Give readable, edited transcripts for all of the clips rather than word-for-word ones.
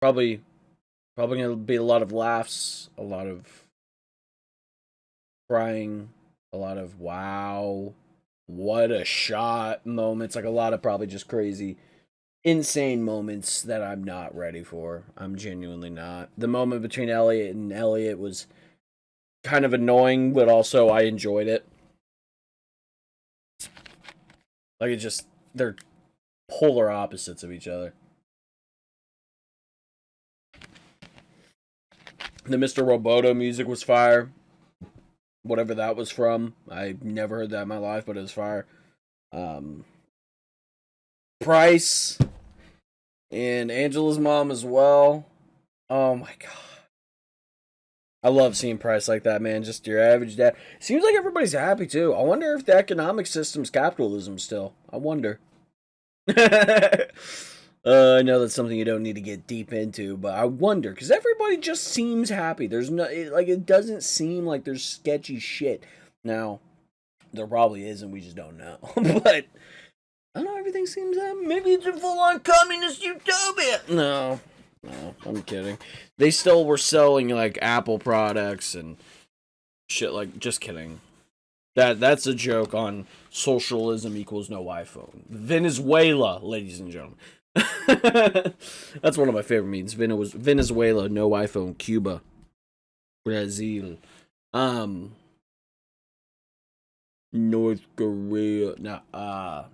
Probably, probably gonna be a lot of laughs, a lot of crying, a lot of wow, what a shot moments. Like a lot of probably just crazy, insane moments that I'm not ready for. I'm genuinely not. The moment between Elliot was kind of annoying, but also I enjoyed it. Like it just they're polar opposites of each other. The Mr. Roboto music was fire. Whatever that was from. I never heard that in my life, but it was fire. Price and Angela's mom as well. Oh my god. I love seeing Price like that, man. Just your average dad. Seems like everybody's happy too. I wonder if the economic system's capitalism still. I wonder. I know that's something you don't need to get deep into, but I wonder because everybody just seems happy. There's no it doesn't seem like there's sketchy shit. Now, there probably is, and we just don't know. But I don't know. Everything seems maybe it's a full-on communist utopia. No, I'm kidding. They still were selling like Apple products and shit. Like, just kidding. That's a joke on socialism equals no iPhone. Venezuela, ladies and gentlemen. That's one of my favorite memes. Venezuela, no iPhone. Cuba, Brazil, North Korea. Nah,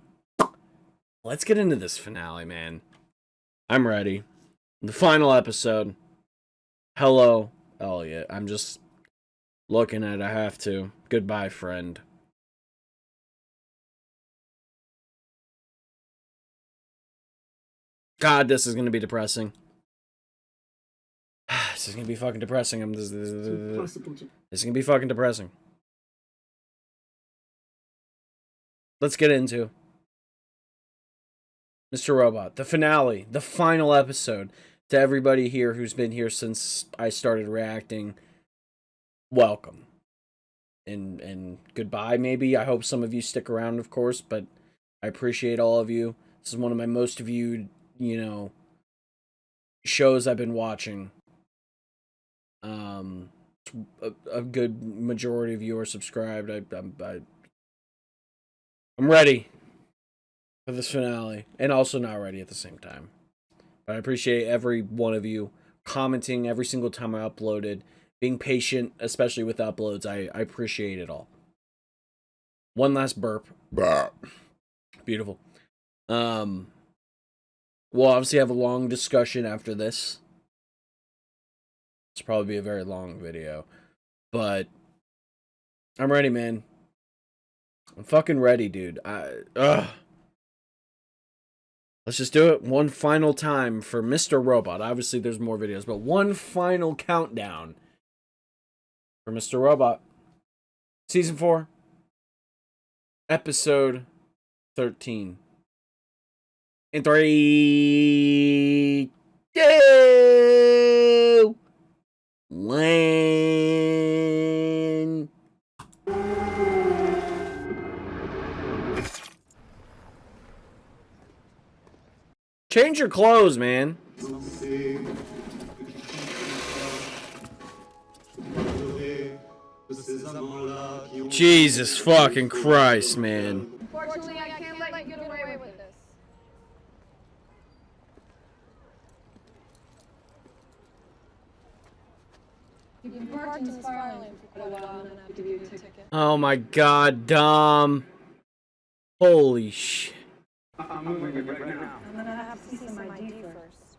let's get into this finale, man. I'm ready. The final episode. Hello, Elliot. I'm just looking at it. I have to. Goodbye, friend. God, this is gonna be depressing. This is gonna be fucking depressing. This is gonna be fucking depressing. Let's get into Mr. Robot, the finale, the final episode. To everybody here who's been here since I started reacting, welcome. And goodbye, maybe. I hope some of you stick around, of course, but I appreciate all of you. This is one of my most viewed, shows I've been watching. A good majority of you are subscribed. I'm ready for this finale, and also not ready at the same time. But I appreciate every one of you commenting every single time I uploaded, being patient, especially with uploads. I appreciate it all. One last burp. Beautiful. We'll obviously have a long discussion after this. It's probably be a very long video, but I'm ready, man. I'm fucking ready, dude. Let's just do it one final time for Mr. Robot. Obviously, there's more videos, but one final countdown for Mr. Robot. Season 4, Episode 13. In 3, 2, 1. Change your clothes, man. Jesus fucking Christ, man. Unfortunately, I can't let you get away with this. You've been parked in this fire lane for quite a while, and I have to give you a ticket. Oh my god, Dom. Holy shit. I'm moving it right now. I'm gonna have to see some ID first.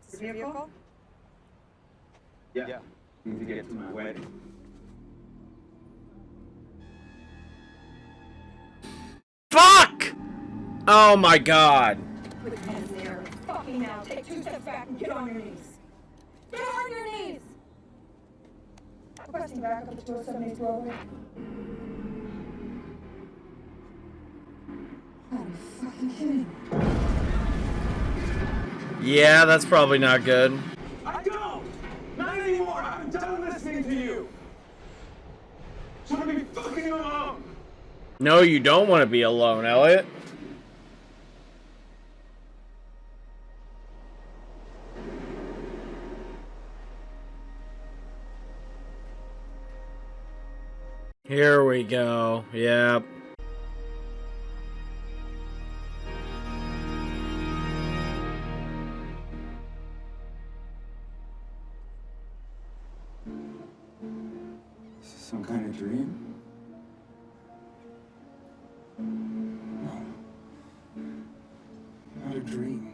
Is this vehicle? Yeah. Need to get to my wedding. Fuck! Oh my god. Put your hands in the air. Fucking now. Take 2 steps back and get on your knees. Get on your knees! Requesting backup at the 207 roadway. Are you fucking kidding me? Yeah, that's probably not good. I don't! Not anymore! I'm done listening to you! I want to be fucking alone! No, you don't want to be alone, Elliot. Here we go. Yep. Is this some kind of dream? No. Not a dream.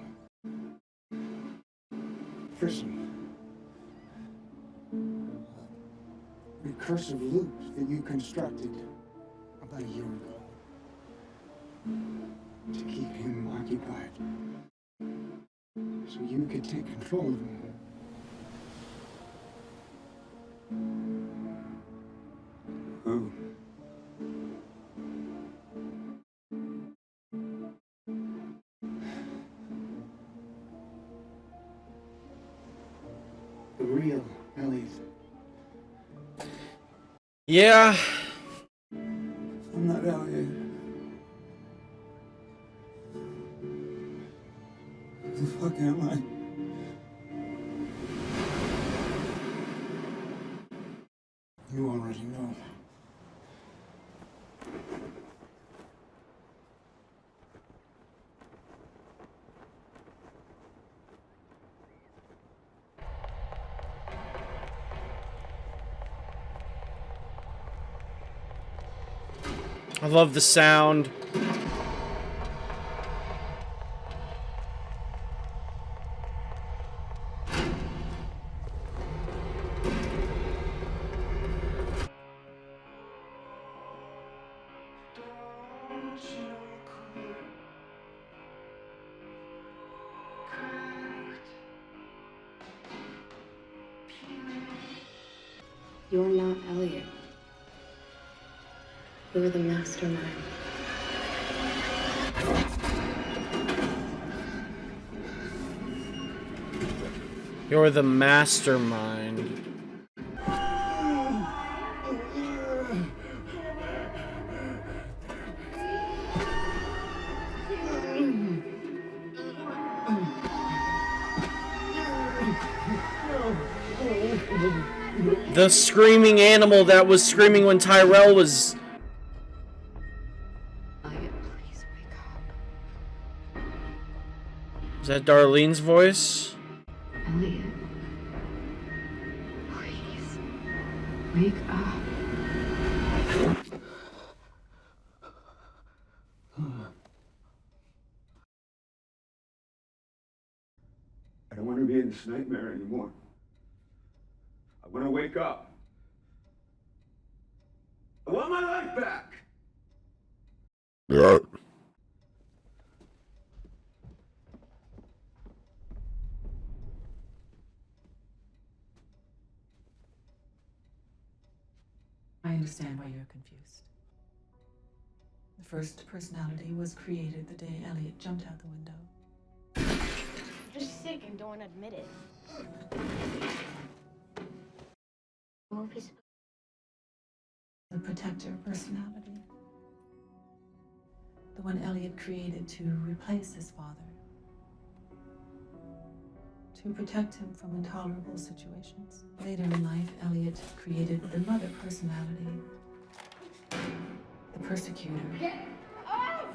Prison. Recursive loops that you constructed about a year ago to keep him occupied so you could take control of him. Who? The real Elliot. Yeah. I'm not Elliot. Who the fuck am I? You already know. I love the sound. You're not Elliot. You're the mastermind. You're the mastermind. The screaming animal that was screaming when Tyrell was... Elliot, please wake up. Is that Darlene's voice? Elliot, please wake up. I don't want to be in this nightmare anymore. I want to wake up. I want my life back. Yeah. I understand why you're confused. The first personality was created the day Elliot jumped out the window. You're sick and don't admit it. Movies. The protector personality. The one Elliot created to replace his father. To protect him from intolerable situations. Later in life, Elliot created the mother personality. The persecutor. Get off!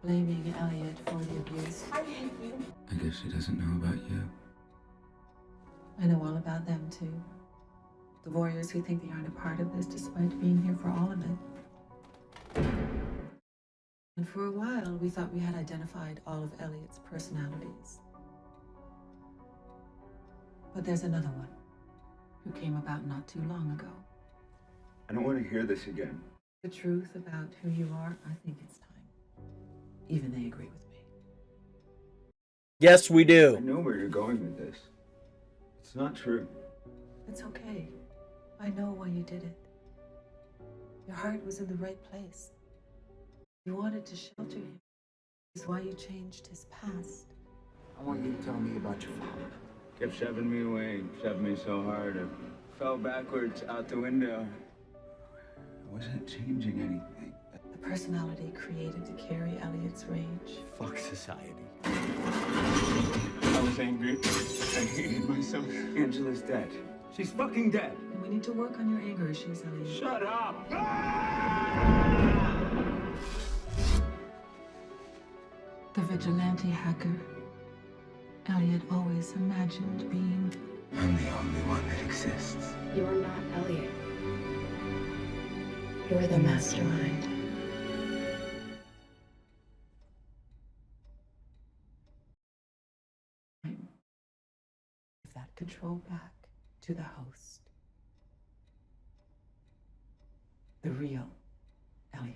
Blaming Elliot for the abuse. I hate you. I guess she doesn't know about you. I know all about them too. The warriors who think they aren't a part of this despite being here for all of it. And for a while, we thought we had identified all of Elliot's personalities. But there's another one who came about not too long ago. I don't want to hear this again. The truth about who you are, I think it's time. Even they agree with me. Yes, we I do. know where you're going with this. It's not true. It's okay. I know why you did it. Your heart was in the right place. You wanted to shelter him. It's why you changed his past. I want you to tell me about your father. Kept shoving me away, shoved me so hard, I fell backwards out the window. I wasn't changing anything. The personality created to carry Elliot's rage. Fuck society. I was angry. I hated myself. Angela's dead. She's fucking dead. And we need to work on your anger issues, Elliot. Shut up! The vigilante hacker. Elliot always imagined being. I'm the only one that exists. You're not Elliot. You're the mastermind. Give that control back to the host. The real Elliot.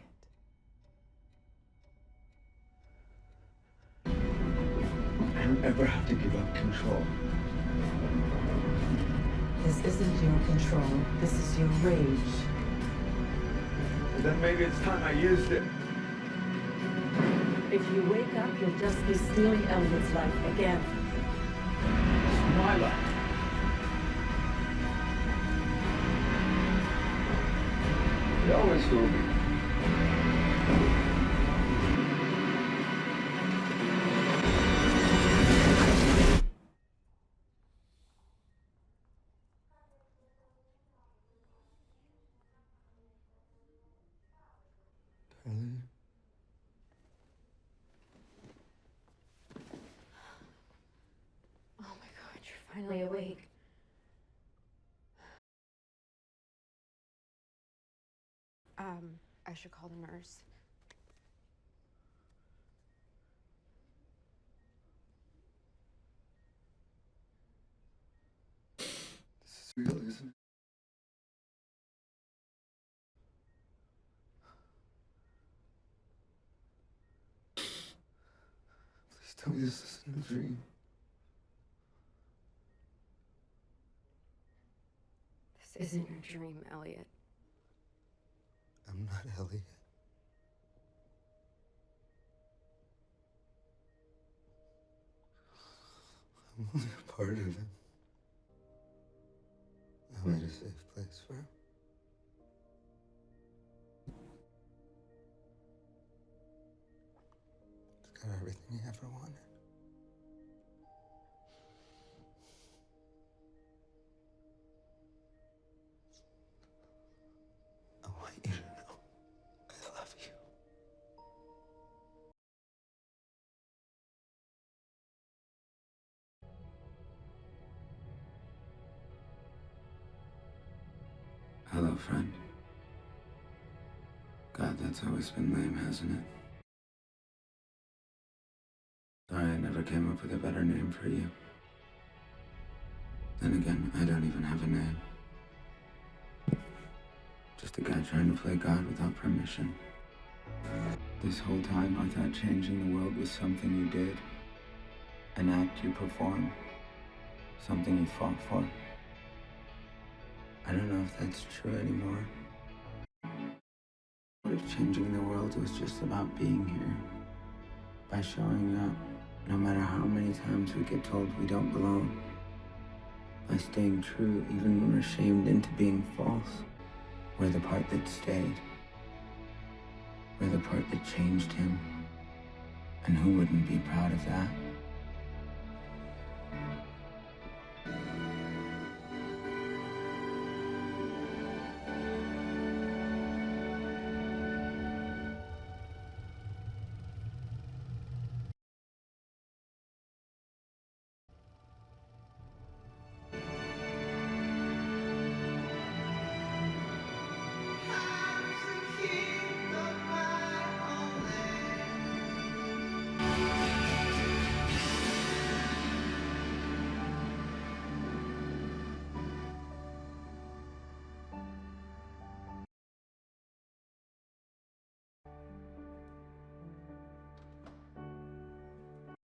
I don't ever have to give up control. This isn't your control. This is your rage. But then maybe it's time I used it. If you wake up, you'll just be stealing Elliot's life again. My life. It always will be. Darling. Oh my god, you're finally awake. I should call the nurse. This is real, isn't it? Please tell me this isn't a dream. This isn't your dream, Elliot. I'm not Elliot. I'm only a part of him. I made a safe place for him. It's got everything he ever wanted. I want you to know I love you. Hello, friend. God, that's always been lame, hasn't it? Sorry I never came up with a better name for you. Then again, I don't even have a name. Just a guy trying to play God without permission. This whole time I thought changing the world was something you did. An act you performed. Something you fought for. I don't know if that's true anymore. What if changing the world was just about being here? By showing up, no matter how many times we get told we don't belong. By staying true even when we're shamed into being false. We're the part that stayed. We're the part that changed him. And who wouldn't be proud of that?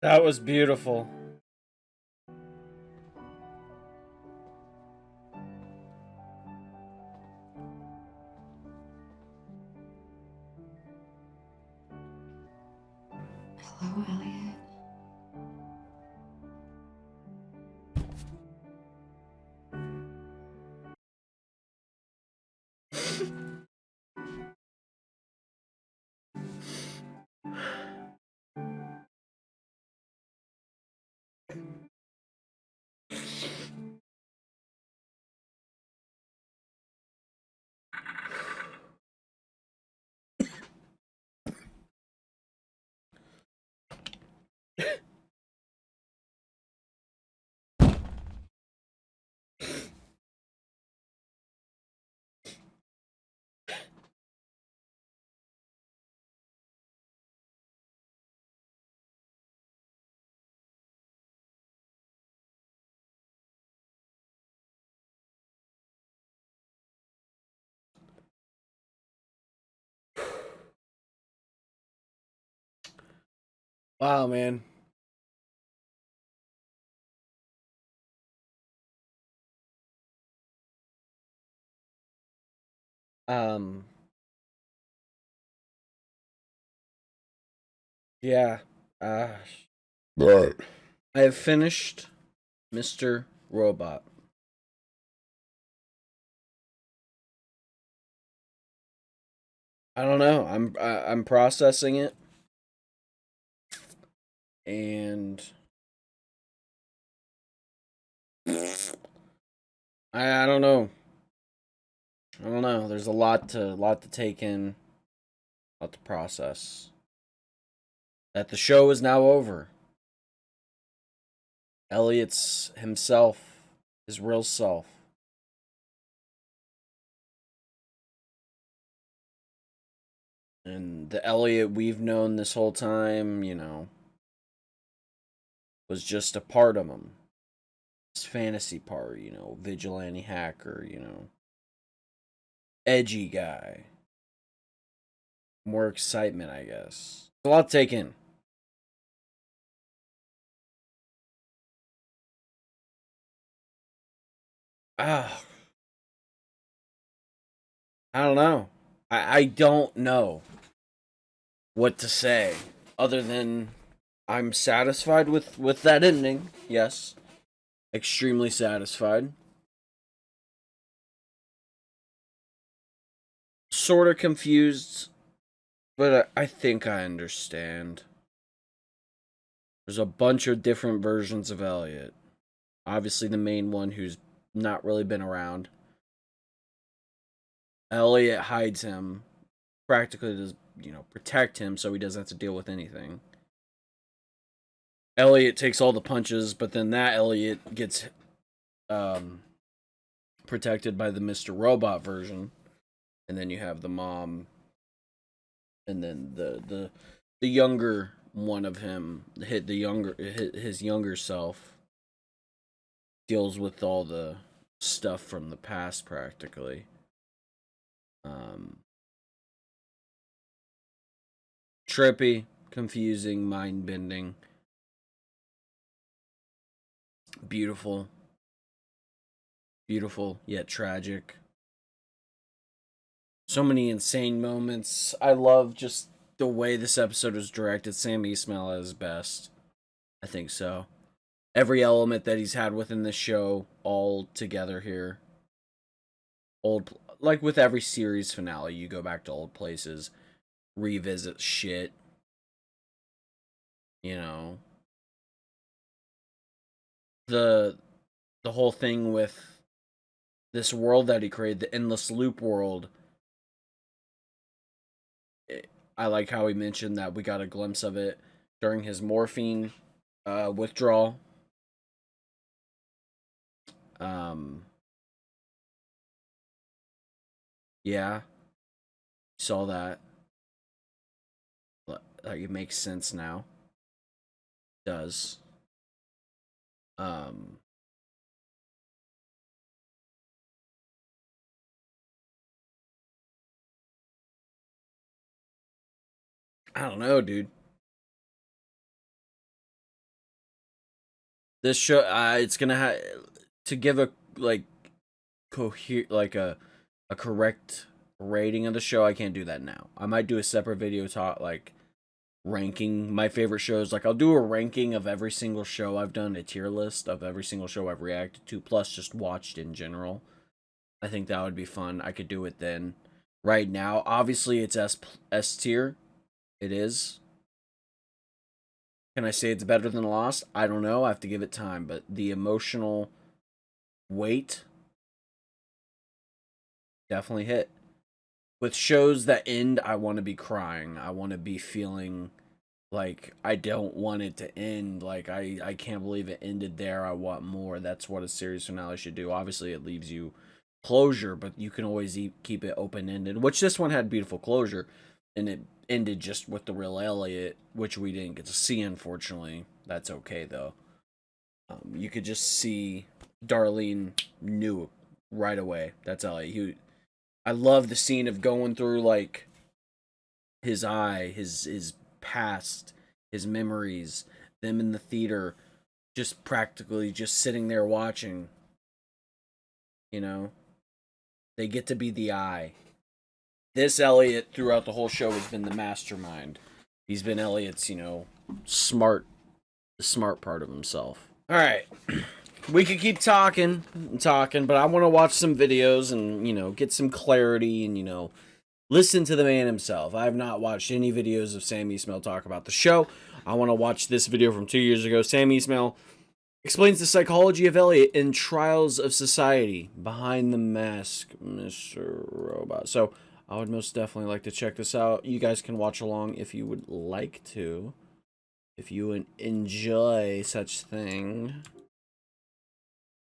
That was beautiful. Hello, Elliot. Wow, man. Um, yeah. Uh, Right. I have finished Mr. Robot. I don't know. I'm processing it, and I don't know. I don't know. There's a lot to take in, a lot to process. That the show is now over. Elliot's himself, his real self. And the Elliot we've known this whole time, was just a part of him. His fantasy part, vigilante hacker, edgy guy. More excitement, I guess. It's a lot to take in. Ah, I don't know. I don't know what to say other than I'm satisfied with that ending. Yes, extremely satisfied. Sort of confused, but I think I understand. There's a bunch of different versions of Elliot. Obviously, the main one who's not really been around. Elliot hides him, practically does, protect him so he doesn't have to deal with anything. Elliot takes all the punches, but then that Elliot gets um, protected by the Mr. Robot version, and then you have the mom, and then the younger one of him, his younger self, deals with all the stuff from the past practically. Um, Trippy, confusing, mind bending, beautiful, beautiful yet tragic. So many insane moments. I love just the way this episode was directed. Sam Esmail at his best. I think so. Every element that he's had within this show, all together here. Like with every series finale, you go back to old places, revisit shit. You know, the the whole thing with this world that he created, the endless loop world. I like how he mentioned that we got a glimpse of it during his morphine withdrawal. Um, yeah, saw that. Like it makes sense now. It does. Um, I don't know, dude. This show, it's gonna have to give a like like a correct rating of the show. I can't do that now. I might do a separate video talk like ranking my favorite shows. Like I'll do a ranking of every single show I've done, a tier list of every single show I've reacted to, plus just watched in general. I think that would be fun. I could do it then. Right now, obviously it's S tier. It is. Can I say it's better than Lost? I don't know. I have to give it time, but the emotional weight definitely hit. With shows that end, I want to be crying. I want to be feeling Like, I don't want it to end. Like, I can't believe it ended there. I want more. That's what a series finale should do. Obviously, it leaves you closure, but you can always keep it open-ended, which this one had beautiful closure, and it ended just with the real Elliot, which we didn't get to see, unfortunately. That's okay, though. You could just see Darlene knew right away. That's Elliot. I love the scene of going through, like, his eye, his past, his memories, them in the theater, just practically just sitting there watching. You know, they get to be the eye. This Elliot throughout the whole show has been the mastermind. He's been Elliot's, smart, the smart part of himself. All right. We could keep talking and talking, but I want to watch some videos and, get some clarity and, listen to the man himself. I have not watched any videos of Sam Esmail talk about the show. I want to watch this video from 2 years ago. Sam Esmail explains the psychology of Elliot in Trials of Society. Behind the Mask, Mr. Robot. So I would most definitely like to check this out. You guys can watch along if you would like to. If you enjoy such thing.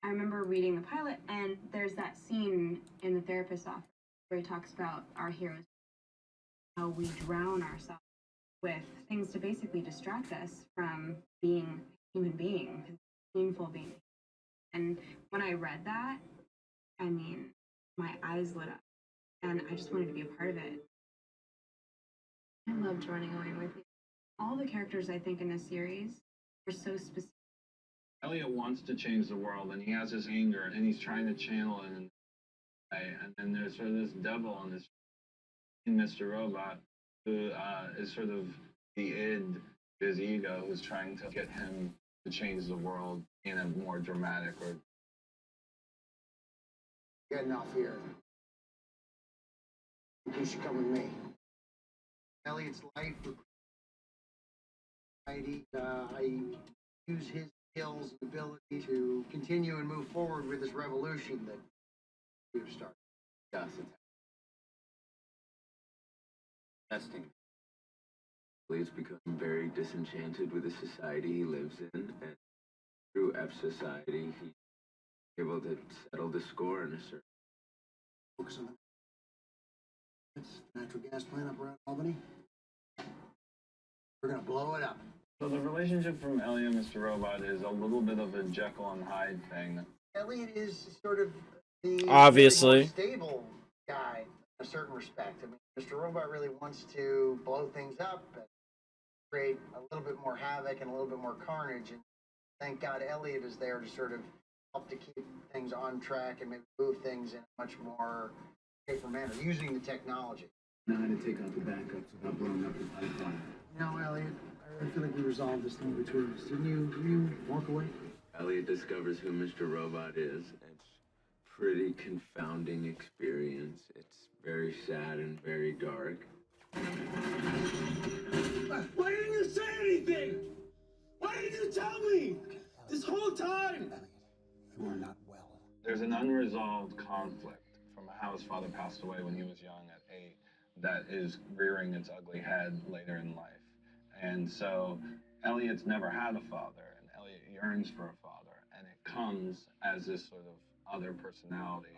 I remember reading the pilot, and there's that scene in the therapist's office where he talks about our heroes, how we drown ourselves with things to basically distract us from being human being, painful being. And when I read that, I mean, my eyes lit up, and I just wanted to be a part of it. I loved running away with you. All the characters I think in this series are so specific. Elliot wants to change the world, and he has his anger, and he's trying to channel it. And then there's sort of this devil in Mr. Robot, who is sort of the id, his ego, who's trying to get him to change the world in a more dramatic or. Getting off here. You should come with me. Elliot's life. I use his skills and ability to continue and move forward with this revolution that we've started. Yes, Testing. Elliot's become very disenchanted with the society he lives in, and through F society, he's able to settle the score in a certain. Focus on the natural gas plant up around Albany. We're gonna blow it up. So the relationship from Elliot and Mr. Robot is a little bit of a Jekyll and Hyde thing. Elliot is sort of the Obviously more stable guy in a certain respect. I mean, Mr. Robot really wants to blow things up and create a little bit more havoc and a little bit more carnage. And thank God Elliot is there to sort of help to keep things on track and maybe move things in a much more safer manner using the technology. Now how to take out the backups without blowing up the pipeline. No, Elliot, I feel like we resolved this thing between us. Didn't you walk away? Elliot discovers who Mr. Robot is. It's pretty confounding experience. It's very sad and very dark. Why didn't you say anything? Why didn't you tell me? This whole time! You are not well. There's an unresolved conflict from how his father passed away when he was young at 8 that is rearing its ugly head later in life. And so Elliot's never had a father, and Elliot yearns for a father, and it comes as this sort of other personality.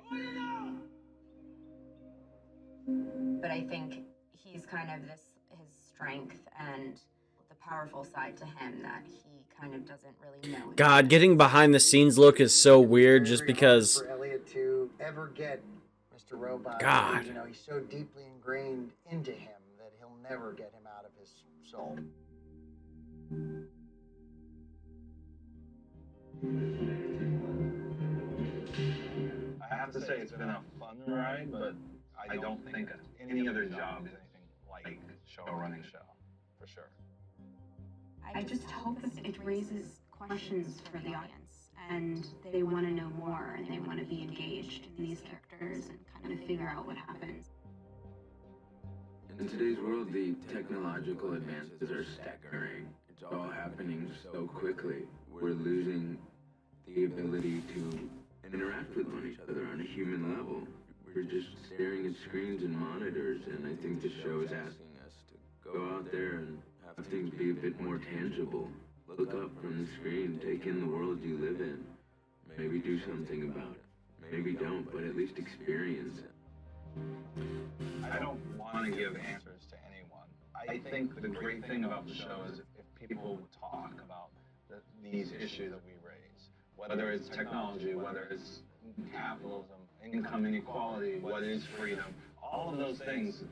But I think he's kind of his strength and the powerful side to him that he kind of doesn't really know. God, getting behind the scenes look is so weird just because. For Elliot to ever get Mr. Robot, God. you know, he's so deeply ingrained into him that he'll never get him out of his soul. I have to say it's been a fun ride, but I don't think any other job is anything like running show, for sure. I just hope that it raises questions for the audience, and they want to know more, and they want to be engaged in these characters and kind of figure out what happens. In today's world, the technological advances are staggering. It's all happening so quickly. We're losing the ability to interact with one another on a human level. We're just staring at screens and monitors, and I think the show is asking us to go out there and have Have things be a bit more tangible. Look up from the screen, take in the world you live in. Maybe do something about it. Maybe don't, but at least experience it. I don't want to give answers to anyone. I think the great thing about the show is if people would talk about these issues that we raise, whether it's technology, whether it's capitalism, income inequality, what is freedom, all of those things.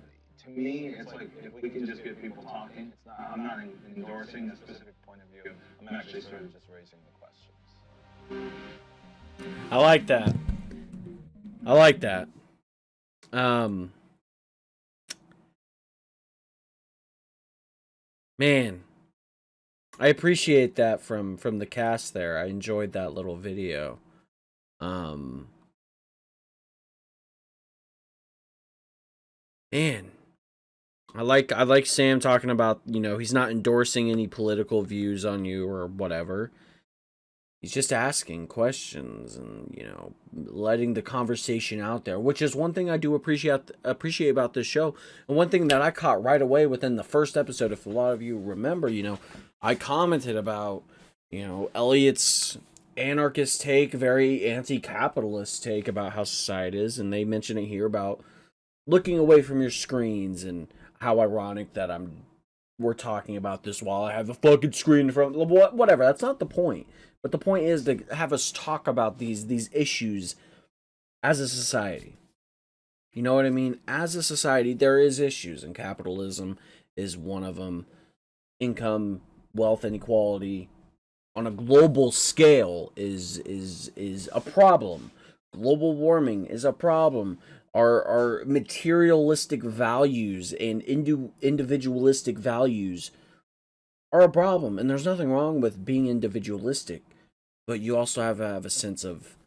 To me, it's like if we can just get people talking. It's not. I'm not endorsing a specific point of view. I'm actually sort of just raising the questions. I like that. I like that. Man, I appreciate that from the cast there. I enjoyed that little video. Man, I like Sam talking about, you know, he's not endorsing any political views on you or whatever. He's just asking questions and, you know, letting the conversation out there, which is one thing I do appreciate about this show. And one thing that I caught right away within the first episode, if a lot of you remember, you know, I commented about, you know, Elliot's anarchist take, very anti-capitalist take about how society is, and they mention it here about looking away from your screens and how ironic that we're talking about this while I have the fucking screen in front. Whatever. That's not the point. But the point is to have us talk about these issues as a society. You know what I mean? As a society, there is issues, and capitalism is one of them. Income, wealth, inequality on a global scale is a problem. Global warming is a problem. Our materialistic values and individualistic values are a problem, and there's nothing wrong with being individualistic, but you also have to have a sense of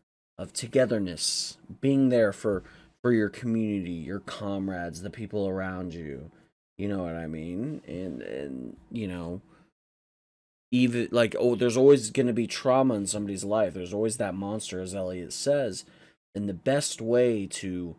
togetherness, being there for your community, your comrades, the people around you. You know what I mean? And you know, even like, oh, there's always going to be trauma in somebody's life. There's always that monster, as Elliot says, and the best way to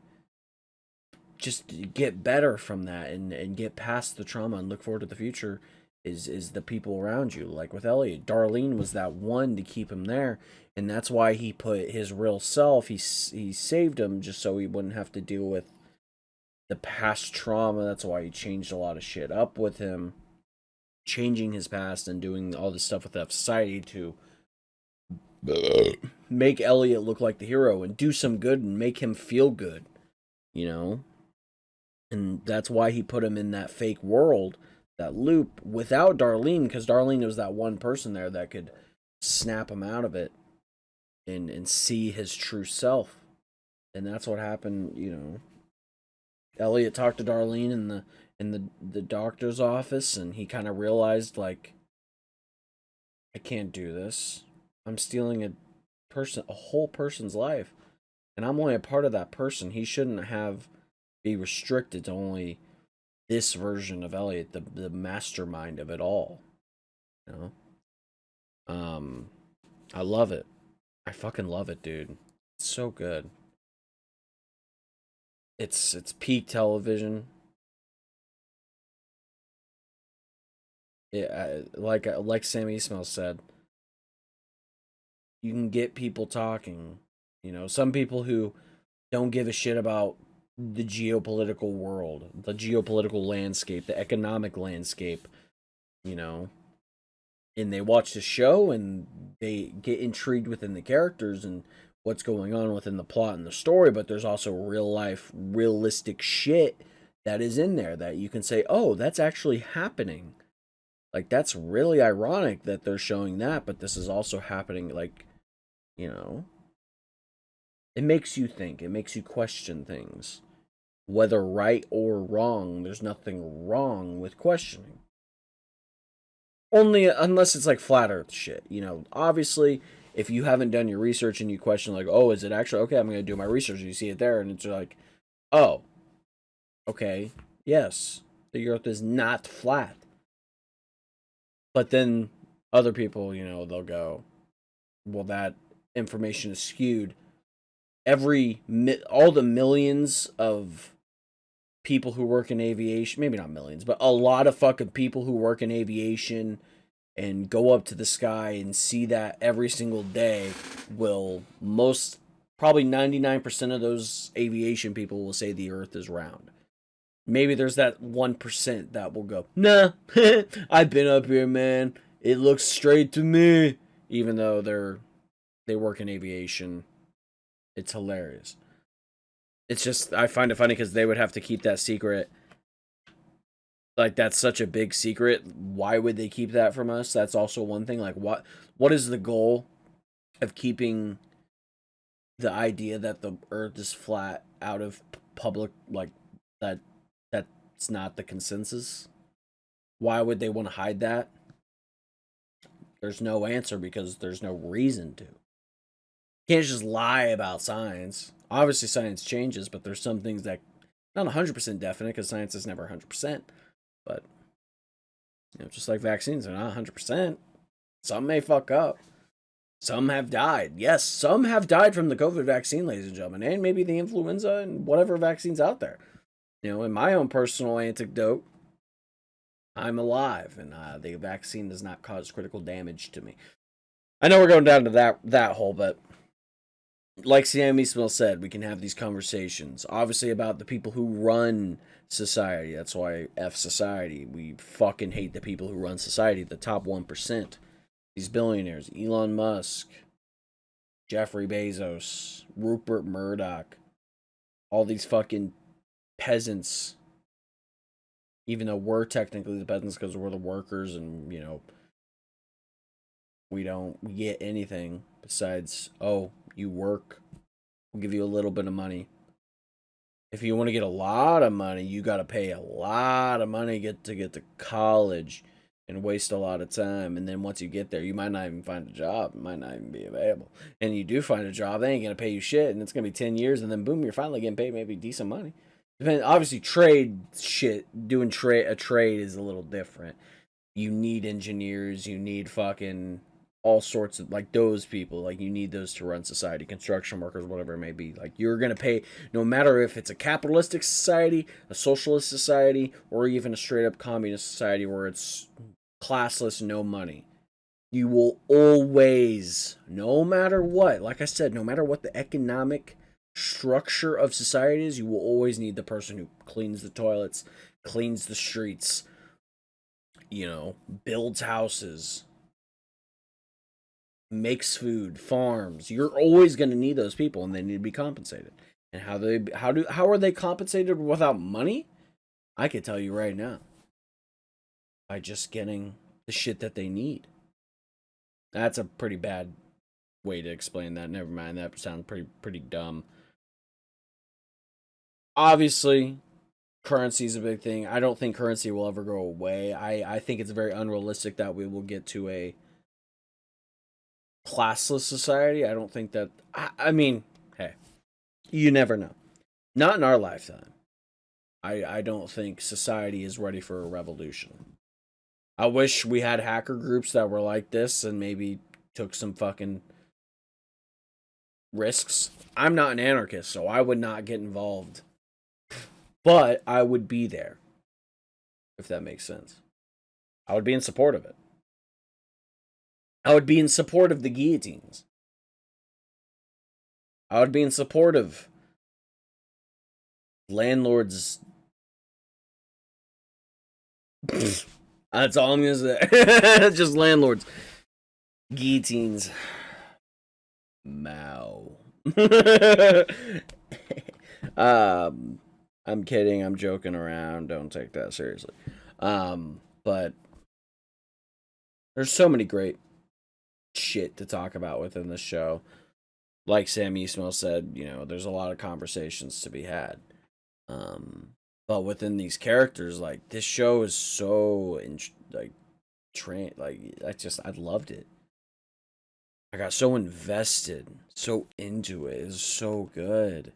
just get better from that and get past the trauma and look forward to the future is the people around you. Like with Elliot, Darlene was that one to keep him there, and that's why he put his real self, he saved him just so he wouldn't have to deal with the past trauma. That's why he changed a lot of shit up with him, changing his past and doing all this stuff with that society to make Elliot look like the hero and do some good and make him feel good, you know? And that's why he put him in that fake world, that loop, without Darlene, because Darlene was that one person there that could snap him out of it and see his true self. And that's what happened, you know. Elliot talked to Darlene in the doctor's office, and he kind of realized, like, I can't do this. I'm stealing a whole person's life, and I'm only a part of that person. He shouldn't be restricted to only this version of Elliot, the mastermind of it all. You know? I love it. I fucking love it, dude. It's so good. It's peak television. Yeah, like Sam Esmail said, you can get people talking. You know, some people who don't give a shit about the geopolitical world, the geopolitical landscape, the economic landscape, you know, and they watch the show and they get intrigued within the characters and what's going on within the plot and the story, but there's also real life, realistic shit that is in there that you can say, oh, that's actually happening. Like, that's really ironic that they're showing that, but this is also happening, like, you know. It makes you think. It makes you question things. Whether right or wrong, there's nothing wrong with questioning. Only unless it's like flat earth shit. You know, obviously, if you haven't done your research and you question, like, oh, is it actually, okay, I'm going to do my research, and you see it there, and it's like, oh, okay, yes, the earth is not flat. But then other people, you know, they'll go, well, that information is skewed. All the millions of people who work in aviation, maybe not millions, but a lot of fucking people who work in aviation and go up to the sky and see that every single day will probably 99% of those aviation people will say the earth is round. Maybe there's that 1% that will go, nah, I've been up here, man. It looks straight to me. Even though they work in aviation. It's hilarious. It's just, I find it funny because they would have to keep that secret. Like, that's such a big secret. Why would they keep that from us? That's also one thing. Like, what is the goal of keeping the idea that the earth is flat out of public, like, that's not the consensus? Why would they want to hide that? There's no answer because there's no reason to. You can't just lie about science. Obviously, science changes, but there's some things that not 100% definite because science is never 100%. But, just like vaccines, they're not 100%. Some may fuck up. Some have died. Yes, some have died from the COVID vaccine, ladies and gentlemen, and maybe the influenza and whatever vaccines out there. In my own personal anecdote, I'm alive, and the vaccine does not cause critical damage to me. I know we're going down to that hole, but like Esmail said, we can have these conversations. Obviously about the people who run society. That's why F society. We fucking hate the people who run society, the top 1%. These billionaires, Elon Musk, Jeffrey Bezos, Rupert Murdoch, all these fucking peasants. Even though we're technically the peasants because we're the workers and, we don't get anything besides, oh, you work, we'll give you a little bit of money. If you want to get a lot of money, you got to pay a lot of money to get to college and waste a lot of time. And then once you get there, you might not even find a job. It might not even be available. And you do find a job, they ain't going to pay you shit. And it's going to be 10 years. And then boom, you're finally getting paid maybe decent money. Obviously, trade shit, doing a trade is a little different. You need engineers, you need fucking all sorts of, like, those people, like, you need those to run society, construction workers, whatever it may be. Like, you're going to pay, no matter if it's a capitalistic society, a socialist society, or even a straight-up communist society where it's classless, no money. You will always, no matter what, like I said, no matter what the economic structure of society is, you will always need the person who cleans the toilets, cleans the streets, builds houses, makes food, farms. You're always going to need those people, and they need to be compensated. And how are they compensated without money? I could tell you right now. By just getting the shit that they need. That's a pretty bad way to explain that. Never mind, that sounds pretty dumb. Obviously, currency is a big thing. I don't think currency will ever go away. I think it's very unrealistic that we will get to a classless society. I don't think that... I mean, hey, you never know. Not in our lifetime. I don't think society is ready for a revolution. I wish we had hacker groups that were like this and maybe took some fucking risks. I'm not an anarchist, so I would not get involved. But I would be there, if that makes sense. I would be in support of it. I would be in support of the guillotines. I would be in support of landlords. That's all I'm going to say. Just landlords. Guillotines. Mao. I'm kidding. I'm joking around. Don't take that seriously. But there's so many great shit to talk about within the show. Like Sam Esmail said, there's a lot of conversations to be had. But within these characters, like, this show is so I loved it. I got so invested, so into it. It's so good.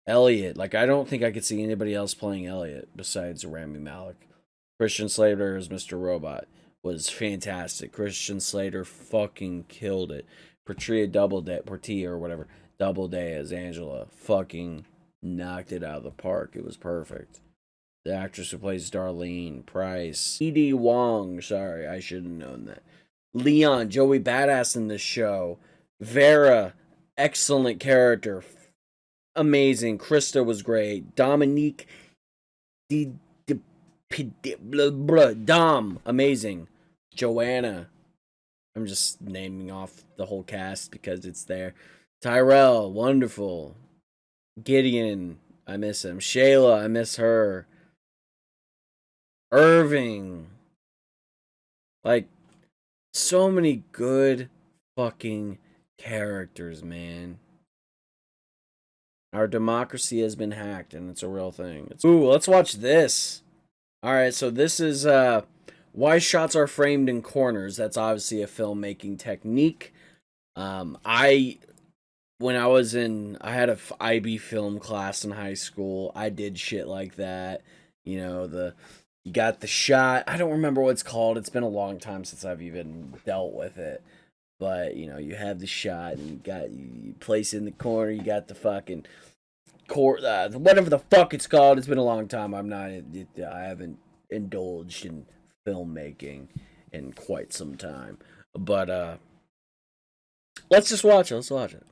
Elliot, like, I don't think I could see anybody else playing Elliot besides Rami Malek. Christian Slater as Mr. Robot was fantastic. Christian Slater fucking killed it. Portia Doubleday as Angela fucking knocked it out of the park. It was perfect. The actress who plays Darlene Price, E.D. Wong. Sorry, I should have known that. Leon, Joey Badass in this show. Vera, excellent character, amazing. Krista was great. Dominique, Dom, amazing. Joanna, I'm just naming off the whole cast because it's there. Tyrell, wonderful. Gideon, I miss him. Shayla, I miss her. Irving, like, so many good fucking characters, man. Our democracy has been hacked, and it's a real thing. Ooh, let's watch this. Alright, so this is why shots are framed in corners. That's obviously a filmmaking technique. When I had a IB film class in high school, I did shit like that. You know, you got the shot. I don't remember what it's called. It's been a long time since I've even dealt with it. But, you know, you have the shot and you place it in the corner. You got the fucking whatever the fuck it's called. It's been a long time. I haven't indulged in filmmaking in quite some time. But let's just watch it. Let's watch it.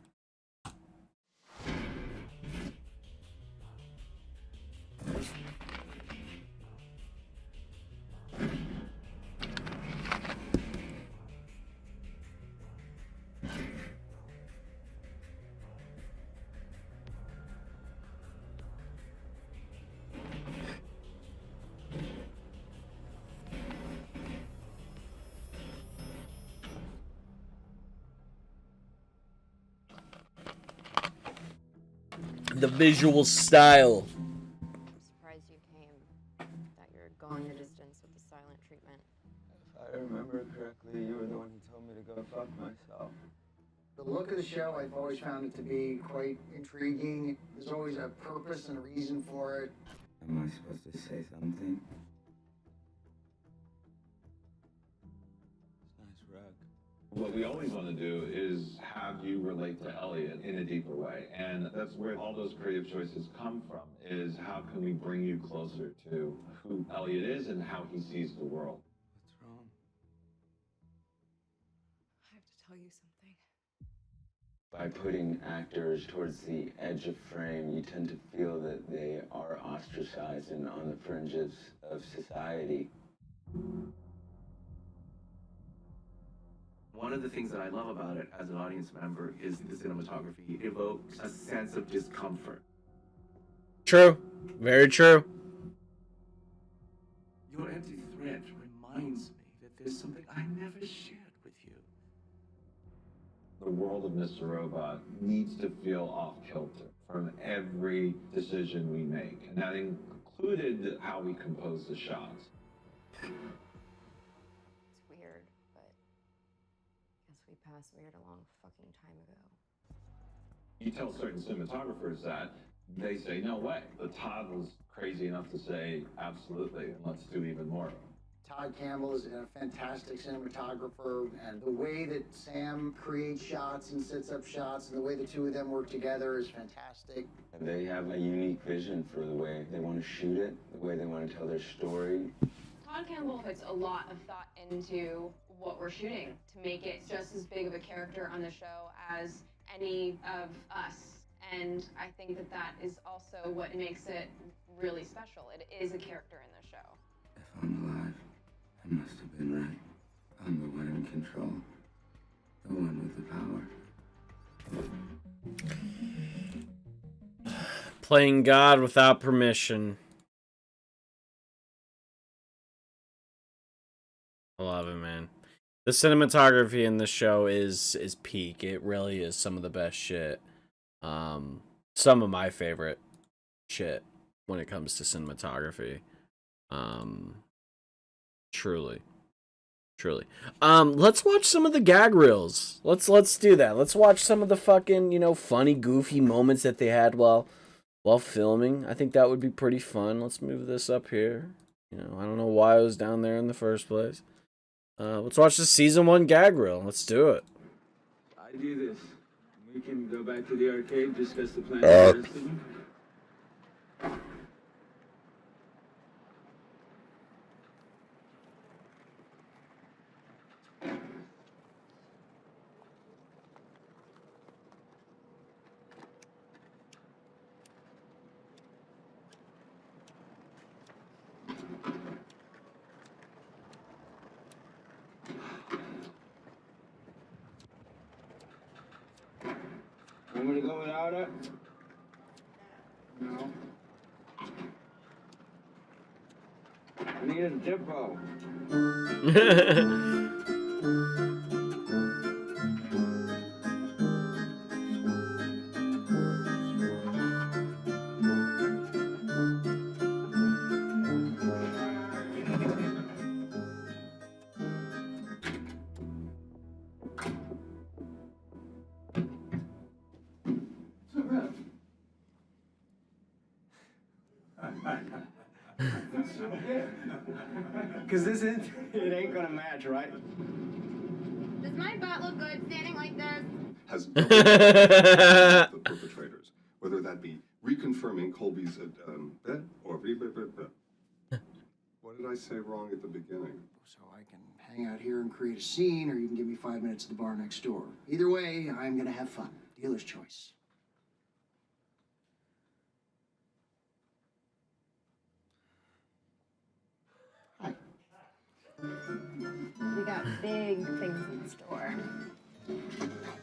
The visual style. I'm surprised you came. That you're going the distance with the silent treatment. If I remember correctly, you were the one who told me to go fuck myself. The look of the show, I've always found it to be quite intriguing. There's always a purpose and a reason for it. Am I supposed to say something? Nice rug. What we always want to do is have you relate to Elliot in a deeper way. And that's where all those creative choices come from, is how can we bring you closer to who Elliot is and how he sees the world. What's wrong? I have to tell you something. By putting actors towards the edge of frame, you tend to feel that they are ostracized and on the fringes of society. One of the things that I love about it as an audience member is the cinematography. It evokes a sense of discomfort. True. Very true. Your empty threat reminds me that there's something I never shared with you. The world of Mr. Robot needs to feel off kilter from every decision we make. And that included how we compose the shots. It's weird, but I guess we passed weird a long fucking time ago. You tell certain cinematographers that, they say, no way. The Todd was crazy enough to say, absolutely, and let's do even more. Todd Campbell is a fantastic cinematographer, and the way that Sam creates shots and sets up shots and the way the two of them work together is fantastic. And they have a unique vision for the way they want to shoot it, the way they want to tell their story. Todd Campbell puts a lot of thought into what we're shooting to make it just as big of a character on the show as any of us. And I think that that is also what makes it really special. It is a character in the show. If I'm alive, I must have been right. I'm the one in control. The one with the power. Playing God without permission. I love it, man. The cinematography in this show is peak. It really is some of the best shit. Some of my favorite shit when it comes to cinematography. Truly. Let's watch some of the gag reels. Let's do that. Let's watch some of the fucking, you know, funny, goofy moments that they had while filming. I think that would be pretty fun. Let's move this up here. You know, I don't know why I was down there in the first place. Let's watch the season 1 gag reel. Let's do it. I do this. We can go back to the arcade, discuss the plan for the rest of them. Want me to go without it? No. I need a Dippo. Because it ain't gonna match, right? Does my butt look good standing like this? Has the perpetrators, whether that be reconfirming Colby's bed or what did I say wrong at the beginning? So I can hang out here and create a scene, or you can give me 5 minutes at the bar next door. Either way, I'm gonna have fun. Dealer's choice. Hi. We got big things in store.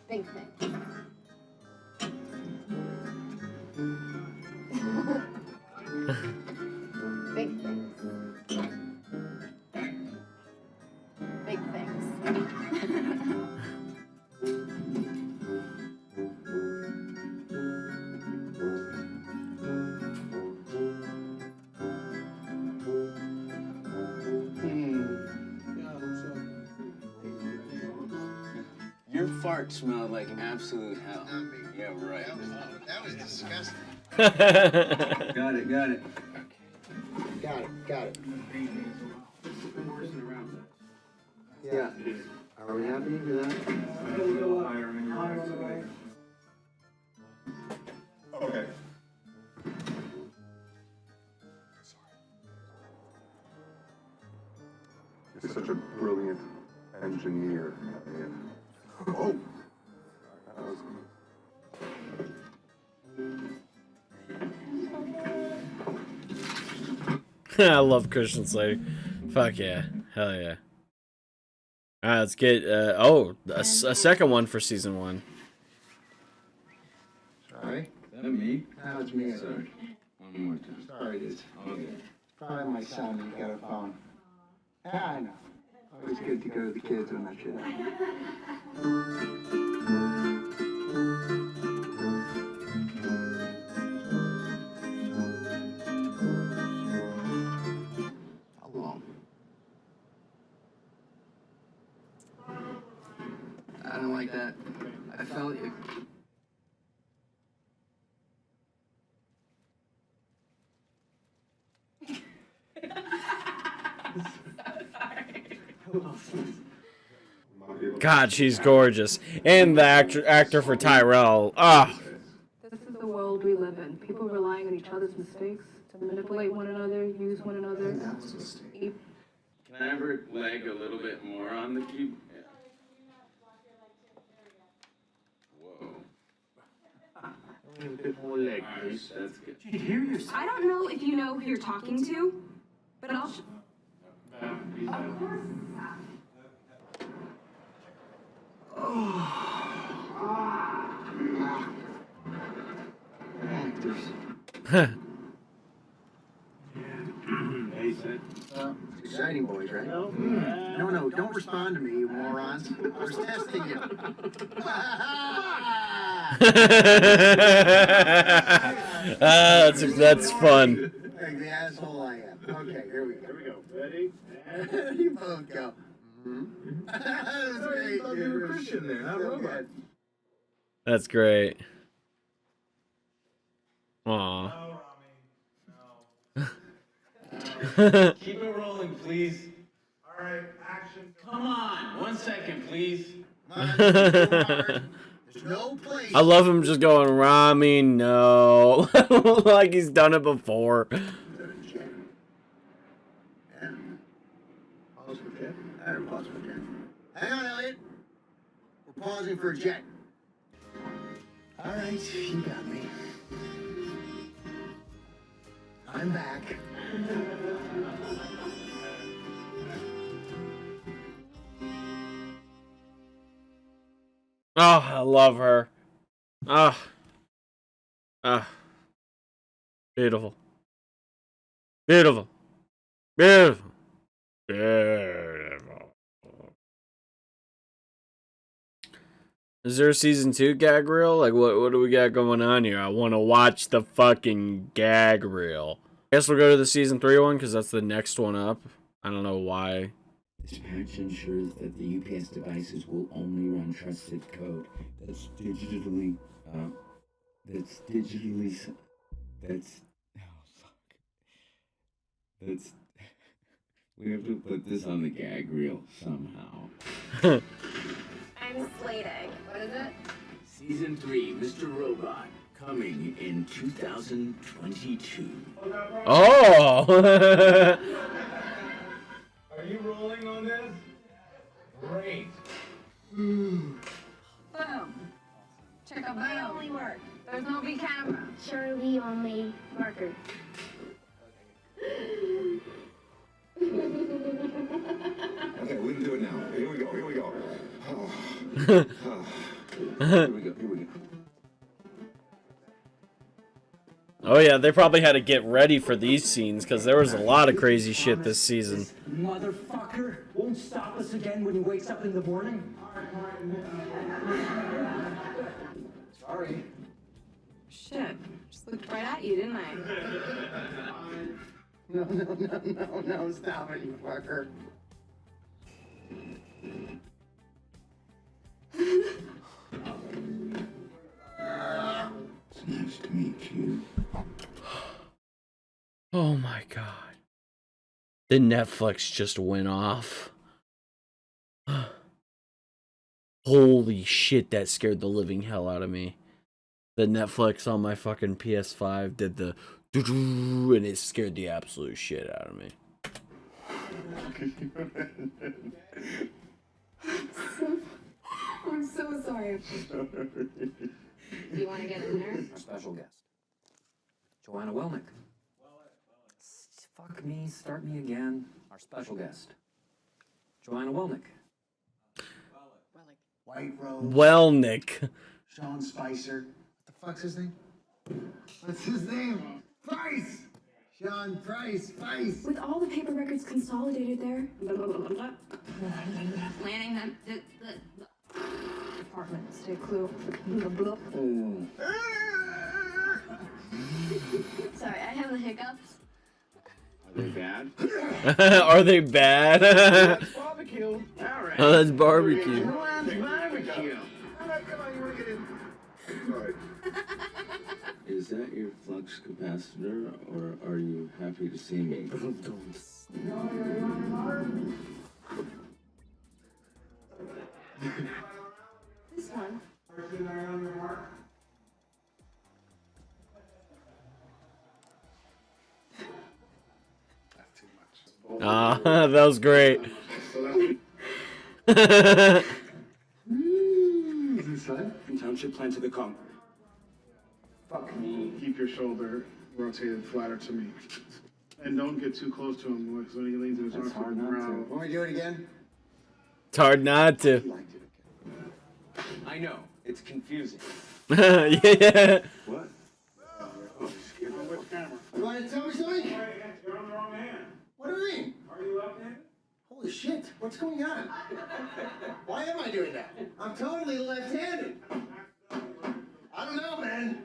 Big things. Big things. Big things. Your fart smelled like absolute hell. Not me. Yeah, right. That was disgusting. Got it. Got it. Yeah. Are we happy with that? Okay. You're such a brilliant engineer, Elliot. Oh! That was... I love Christian Slater. Fuck yeah. Hell yeah. Alright, let's get, a second one for season 1. Sorry? Is that me? No, it's me. Sorry. One more time. Sorry, dude. Okay. Probably my son, you got a phone. Yeah, I know. Always good to go to the kids when that shit happens. How long? I don't like that. I felt you. God, she's gorgeous. And the actor for Tyrell. Ah. This is the world we live in. People relying on each other's mistakes to manipulate one another, use one another. Can I have her leg a little bit more on the keyboard? Yeah. Whoa. A bit more leg, please. That's good. Did you hear yourself? I don't know if you know who you're talking to, but I'll. Of course. Actors. Hey, Sid. It's exciting, boys, right? No, don't respond to me, you morons. I was testing you. That's fun. Like the asshole I am. Okay, here we go. Here we go. Ready? You both go. That was great. You were Christian there, not Robot. That's great. Aw. Keep it rolling, please. All right, action. Come on, 1 second, please. There's No place. I love him just going, Rami, no. Like he's done it before. Pause for jet. Pause for jet. Hang on, Elliot. We're pausing for a jet. All right, you got me. I'm back. Oh, I love her. Ah. Ah. Beautiful. Beautiful. Beautiful. Beautiful. Is there a season 2 gag reel? Like, what do we got going on here? I want to watch the fucking gag reel. I guess we'll go to the season 3 one, because that's the next one up. I don't know why. This patch ensures that the UPS devices will only run trusted code that's digitally, oh fuck. We have to put this on the gag reel somehow. I'm slating. What is it? Season 3, Mr. Robot, coming in 2022. Oh! Are you rolling on this? Great. Boom. Check out my only work. There's no big camera. Charlie only marker. Okay, we can do it now. Here we go. Here we go. Oh yeah, they probably had to get ready for these scenes because there was a lot of crazy shit this season. Motherfucker won't stop us again when he wakes up in the morning. Sorry. Shit. Just looked right at you, didn't I? No, stop it, you fucker. It's nice to meet you. Oh my god. The Netflix just went off. Holy shit, that scared the living hell out of me. The Netflix on my fucking PS5 did the and it scared the absolute shit out of me. I'm so sorry. Do you want to get in there? Our special guest, Joanna Welnick. Fuck me, start me again. Our special guest, Joanna Welnick. White Rose. Welnick. Sean Spicer. What the fuck's his name? What's his name? Price! Sean Price, Price! With all the paper records consolidated there. Planning them. Department, stay clue. Sorry, I have the hiccups. Are they bad? Are they bad? That's barbecue. All right. Oh, that's barbecue. Barbecue. Come on, you wanna get in? Sorry. Is that your flux capacitor, or are you happy to see me? This one. Ah, that was great. Township plan to the comp. Fuck me. Keep your shoulder rotated flatter to me. And don't get too close to him because when he leans in his arms hard to the not to. ground. Want me to do it again? It's hard not to. I know, it's confusing. Yeah. What? Which camera? You want to tell me something? You're on the wrong hand. What do you mean? Are you left-handed? Holy shit, what's going on? Why am I doing that? I'm totally left-handed. I don't know, man.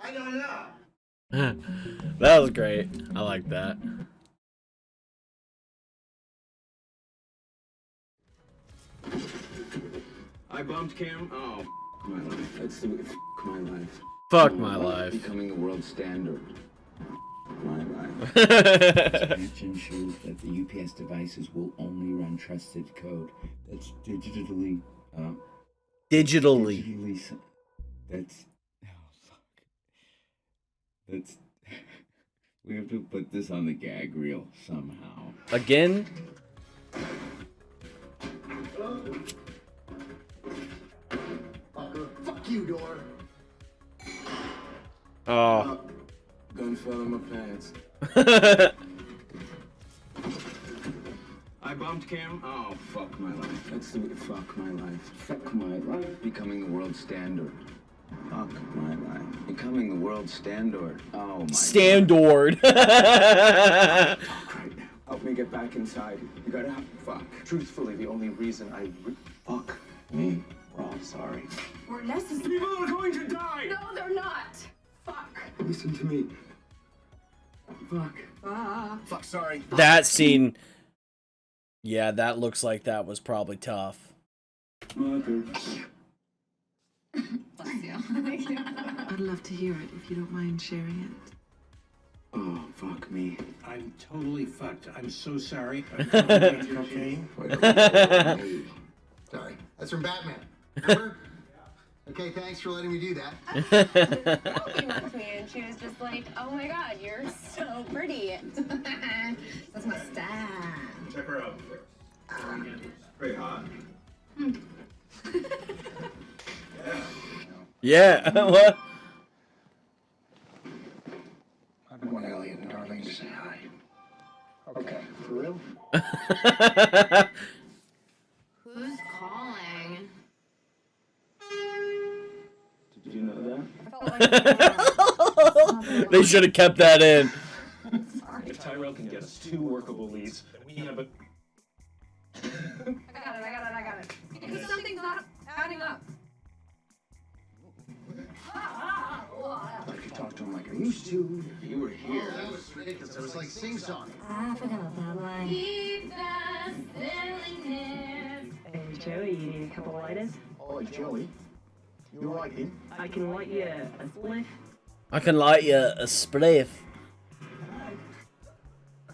I don't know. That was great. I like that. I bumped Cam. Oh, my life. That's the my life. Fuck my life. Becoming the world standard. My life. Patch ensures that the UPS devices will only run trusted code that's digitally, Digitally. That's oh fuck. That's we have to put this on the gag reel somehow. Again? Fucker, fuck you, door. Oh. Gun fell in my pants. I bumped Cam. Oh, fuck my life. That's the fuck my life. Fuck my life. Becoming the world standard. Fuck my life. Becoming the world standard. Oh my. Standard. Fuck right now. Help me get back inside. You gotta fuck. Truthfully, the only reason fuck me. We're all sorry. We're necessary. People are going to die. No, they're not. Fuck. Listen to me. Fuck. Fuck, sorry. That scene. Yeah, that looks like that was probably tough. Mother. Bless you. I'd love to hear it if you don't mind sharing it. Oh, fuck me. I'm totally fucked. I'm so sorry. I'm totally cocaine. Sorry. That's from Batman. Remember? Okay, thanks for letting me do that. She came up to me and she was just like, oh my god, you're so pretty. That's my style. Check her out first. Pretty hot. Yeah. What? I want Elliot and Darlene to say hi. Okay, for real? Who's calling? Did you know that? They should have kept that in. If Tyrell can get us 2 workable leads, we have a... I got it. Because something's not adding up. I could talk to him like I used to. If you were here. Oh, that was ridiculous. It was like sing-song. I forgot about that line. Keep the silliness. Hey, Joey, you need a couple lighters? Oh, Joey. You like him? I can light you a spliff. I can light you a spliff.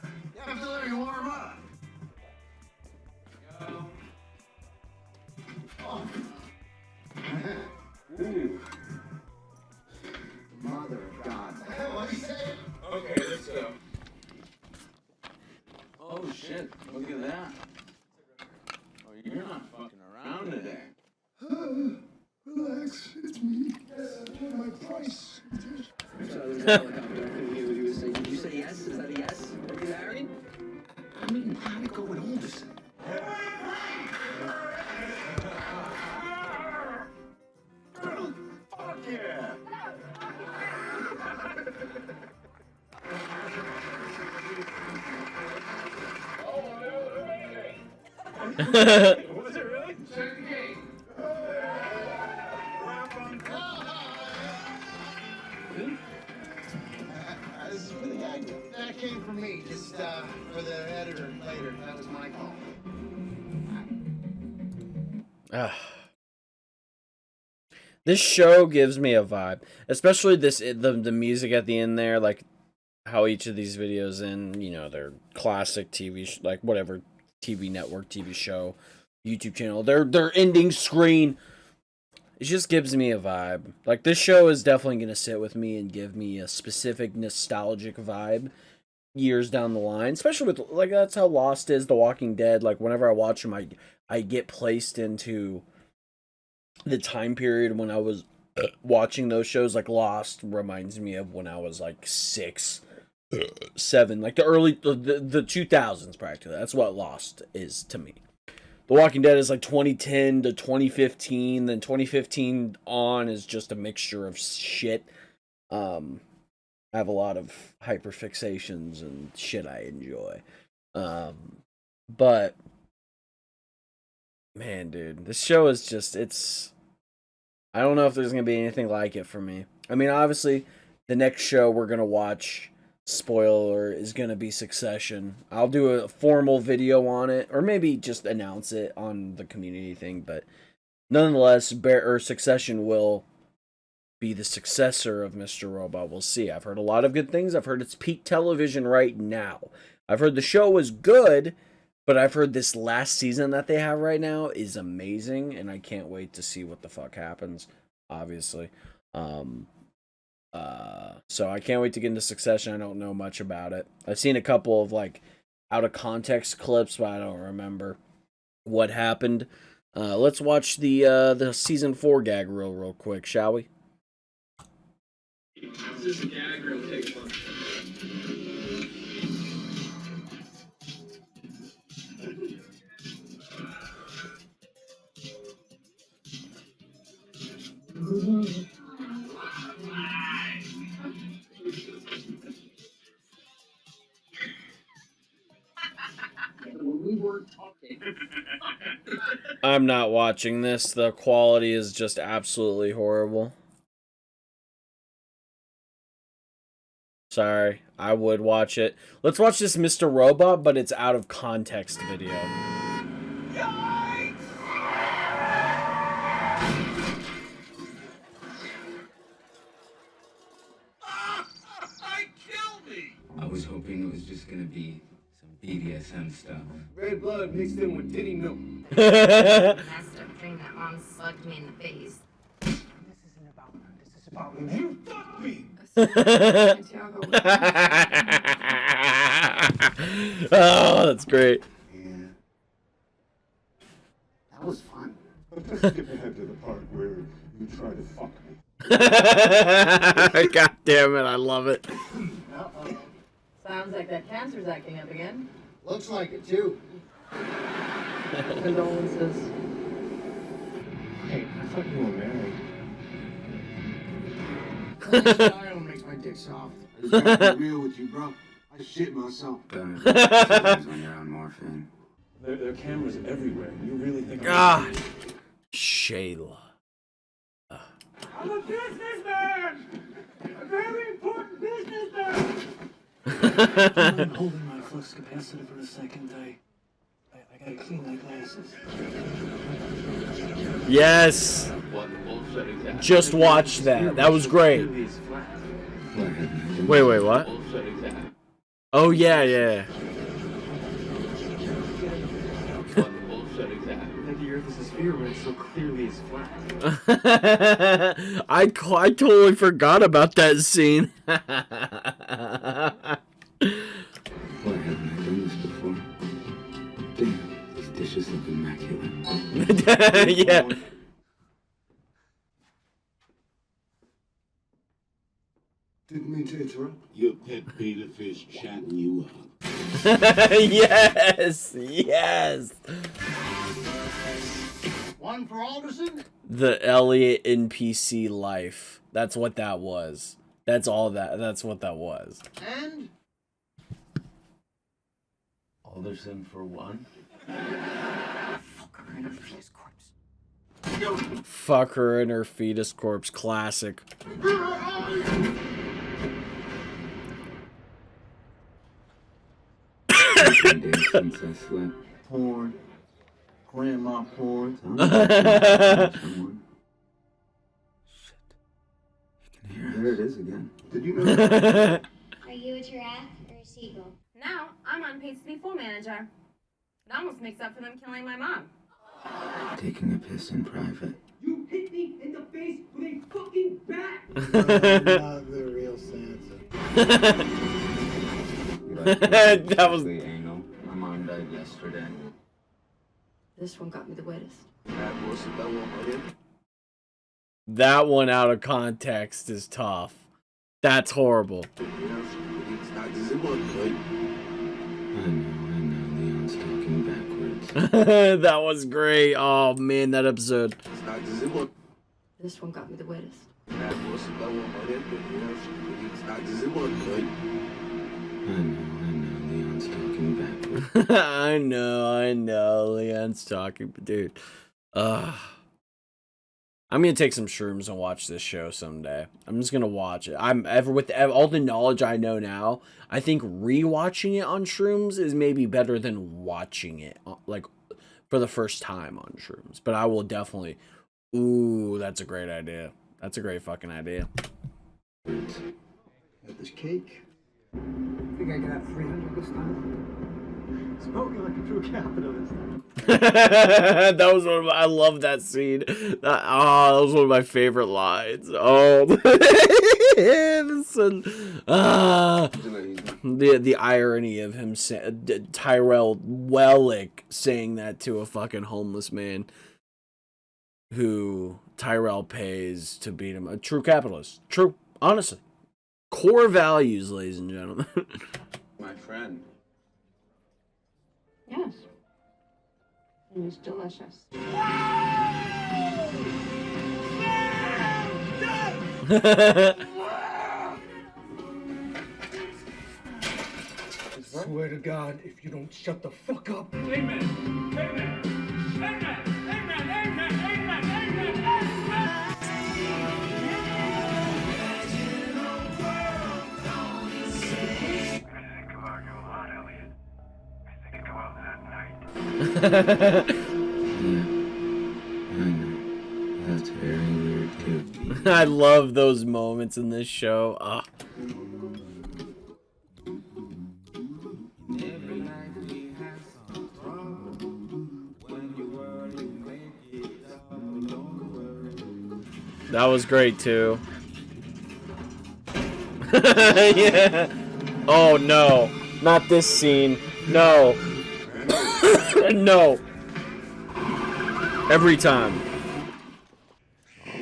You have to let me warm up. Oh. Ooh. Mother of God. What did he say? Okay, let's go. Oh shit, look at that. Oh, you're not fucking around today. Relax, it's me. Yes, I paid my price. Did you say yes? Is that a yes? Are you married? I mean, how'd it go with Alderson? Fuck yeah! Was it really? Check the gate. This is for the guy. That came from me, just for the editor later. That was my call. This show gives me a vibe, especially the music at the end there, like how each of these videos in, you know, their classic TV like whatever TV network, TV show, YouTube channel, their ending screen. It just gives me a vibe. Like, this show is definitely gonna sit with me and give me a specific nostalgic vibe years down the line, especially with, like, that's how Lost is, The Walking Dead. Like, whenever I watch them, I get placed into the time period when I was watching those shows. Like, Lost reminds me of when I was like 6, 7, like the early the 2000s practically. That's what Lost is to me. The Walking Dead is like 2010 to 2015. Then 2015 on is just a mixture of shit. I have a lot of hyperfixations and shit I enjoy. But man, dude, this show is just, I don't know if there's going to be anything like it for me. I mean, obviously, the next show we're going to watch, spoiler, is going to be Succession. I'll do a formal video on it, or maybe just announce it on the community thing, but nonetheless, Succession will be the successor of Mr. Robot. We'll see. I've heard a lot of good things. I've heard it's peak television right now. I've heard the show was good, But I've heard this last season that they have right now is amazing, and I can't wait to see what the fuck happens, obviously. So I can't wait to get into Succession. I don't know much about it. I've seen a couple of like out of context clips, but I don't remember what happened. Let's watch the season 4 gag reel real quick, shall we? This gag reel takes fun. We weren't talking. I'm not watching this. The quality is just absolutely horrible. Sorry, I would watch it. Let's watch this Mr. Robot, but it's out of context video. I was hoping it was just gonna be some BDSM stuff. Red blood mixed in with titty milk. Messed up thing that mom slugged me in the face. This isn't about her. This is about when you fuck me. Oh, that's great. Yeah. That was fun. Let's skip ahead to the part where you try to fuck me. God damn it, I love it. Uh-oh. Sounds like that cancer's acting up again. Looks like it too. Condolences. Hey, I thought you were married. Style makes my dick soft. I just gotta be real with you, bro. I shit myself. When you're on morphine. There are cameras everywhere. You really think God. Shayla. I'm a businessman! A very important businessman! I'm holding my flux capacitor for a second. I gotta clean my glasses. Yes. Just watch that. That was great. Wait, what? Oh, yeah. Like the Earth is a sphere when it so clearly is flat. I totally forgot about that scene. Why haven't I done this before? Damn, these dishes look immaculate. Yeah. Didn't mean to interrupt. Your pet beta fish chatting you up. Yes. One for Alderson? The Elliot NPC life. That's what that was. That's what that was. And? Alderson for one. Fuck her in her fetus corpse. Classic. Since I slept. Porn. Grandma porn. There it is again. Did you know that? Are you a giraffe or a seagull? Now I'm on pace to be full manager. It almost makes up for them killing my mom. Taking a piss in private. You hit me in the face with a fucking bat! Not the real Santa. That was anal. My mom died yesterday. This one got me the wettest. that one out of context is tough. That's horrible. I know, Leon's talking backwards. That was great. Oh man, that episode. This one got me the wettest. I know, Leon's talking backwards. I know, Leon's talking, dude. I'm gonna take some shrooms and watch this show someday. I'm just gonna watch it. With all the knowledge I know now, I think rewatching it on shrooms is maybe better than watching it like for the first time on shrooms. But I will definitely. Ooh, that's a great idea. That's a great fucking idea. Got this cake. Think I can have 300 this time? Spoken like a true capitalist. That was one of I love that scene. That was one of my favorite lines. Oh, the irony of him, Tyrell Wellick saying that to a fucking homeless man who Tyrell pays to beat him. A true capitalist. True, honestly. Core values, ladies and gentlemen. My friend. Yes. And it's delicious. I swear to God, if you don't shut the fuck up. Amen. Amen. Amen. Amen. Amen. Amen. Amen. That's very weird too. I love those moments in this show. That was great too. Yeah. Oh no, not this scene. No. No. Every time. It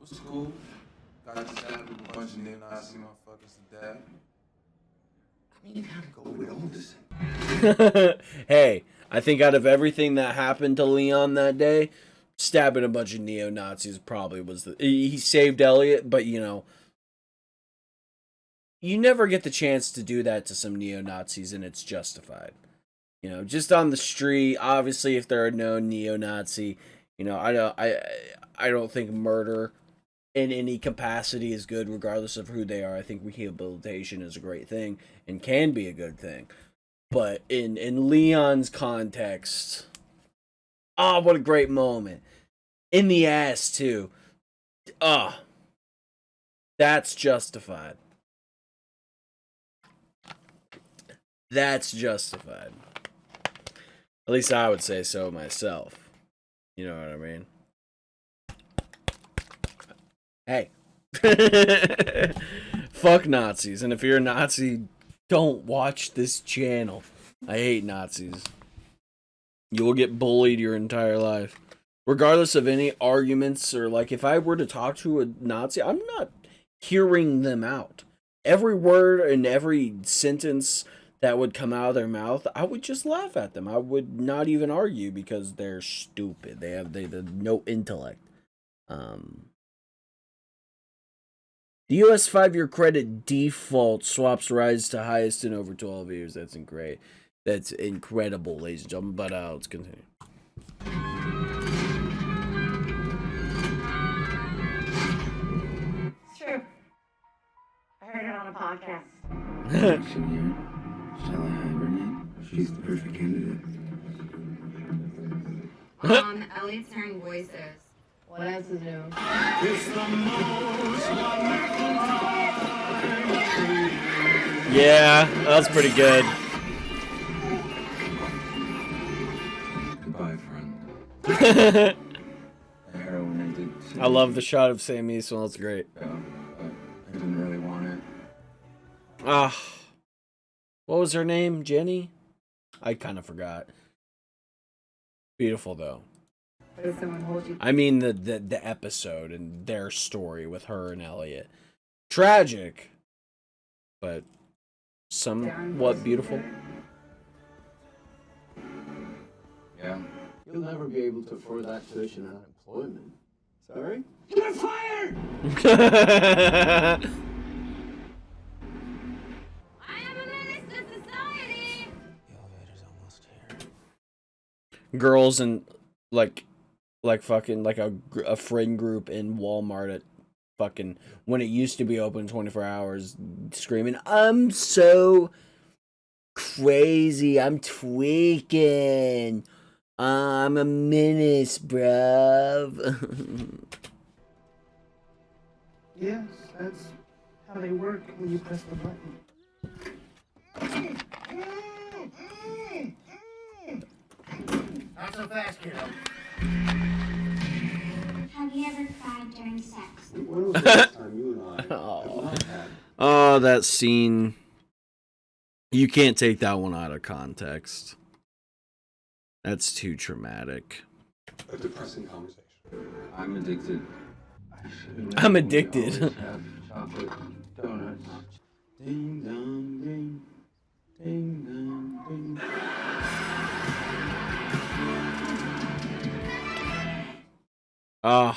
was cool. Got to stab with a bunch of neo-Nazi motherfuckers to death. I mean, you gotta go with illness. Hey, I think out of everything that happened to Leon that day, stabbing a bunch of neo-Nazis probably was he saved Elliot, but you know, you never get the chance to do that to some neo-Nazis and it's justified. You know, just on the street, obviously if they're a known neo-Nazi, you know, I don't think murder in any capacity is good regardless of who they are. I think rehabilitation is a great thing and can be a good thing. But in Leon's context, what a great moment. In the ass too. That's justified. That's justified. At least I would say so myself. You know what I mean? Hey. Fuck Nazis. And if you're a Nazi, don't watch this channel. I hate Nazis. You will get bullied your entire life. Regardless of any arguments or like if I were to talk to a Nazi, I'm not hearing them out. Every word and every sentence that would come out of their mouth, I would just laugh at them. I would not even argue because they're stupid. They have no intellect. The US 5-year credit default swaps rise to highest in over 12 years. That's great. That's incredible, ladies and gentlemen. But let's continue. It's true. I heard it on a podcast. Shall I hibernate? She's the perfect candidate. Elliot's hearing voices. What else is new? It's the most wonderful time. Yeah, that's pretty good. Goodbye, friend. Heroin ended. I love the shot of Sam Easton. That's great. Yeah, but I didn't really want it. What was her name? Jenny? I kind of forgot. Beautiful though. Does someone hold you? I mean the episode and their story with her and Elliot. Tragic, but somewhat beautiful. Yeah. You'll never be able to afford that tuition and unemployment. Sorry? You're fired! Girls and like fucking like a friend group in Walmart at fucking when it used to be open 24 hours screaming, I'm so crazy, I'm tweaking, I'm a menace, bruv. Yes, that's how they work when you press the button. Not so fast, kiddo. Have you ever cried during sex? When was the last time you and I have not had? Oh, that scene. You can't take that one out of context. That's too traumatic. A depressing conversation. I'm addicted. I'm addicted. We always have chocolate donuts. Ding dong ding. Ding dong ding. All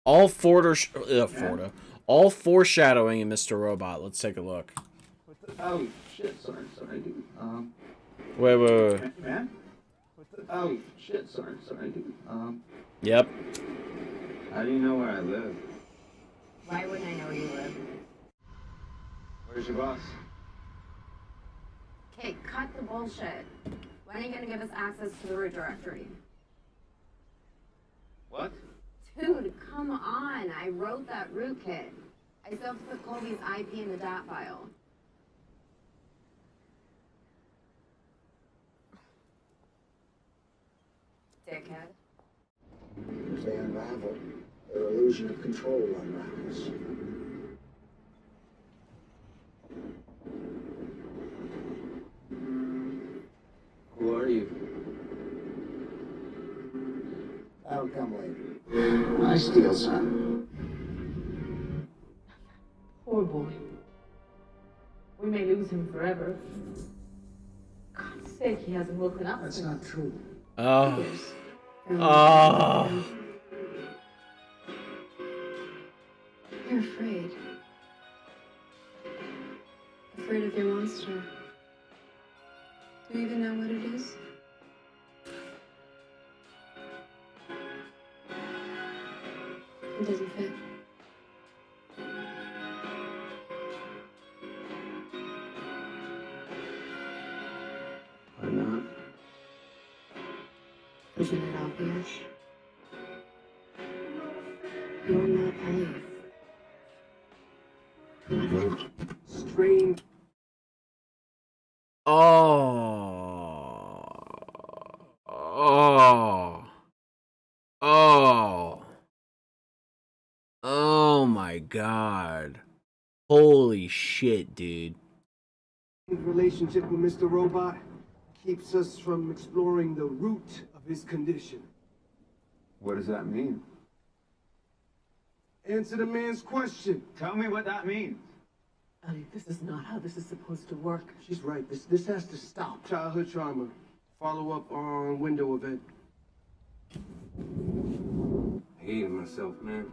all foreshadowing in Mr. Robot. Let's take a look. Oh shit! Sorry, dude. Wait. Man. Oh shit! Sorry, dude. Yep. How do you know where I live? Why wouldn't I know where you live? Where's your boss? Okay, cut the bullshit. When are you gonna give us access to the root directory? What? Dude, come on. I wrote that rootkit. I still have to put Colby's IP in the dot file. Dickhead. If they unravel, their illusion of control unravels. Who are you? That'll come later. I steal, son. Poor boy. We may lose him forever. God's sake, he hasn't woken up. That's not true. Oh. You're afraid. Afraid of your monster. Do you even know what it is? It doesn't fit. Why not? Isn't it obvious? You're not Elliot. Strange. Oh my god. Holy shit, dude. Relationship with Mr. Robot keeps us from exploring the root of his condition. What does that mean? Answer the man's question. Tell me what that means. Elliot, this is not how this is supposed to work. She's right. This has to stop. Childhood trauma. Follow up on window event. I hated myself, man.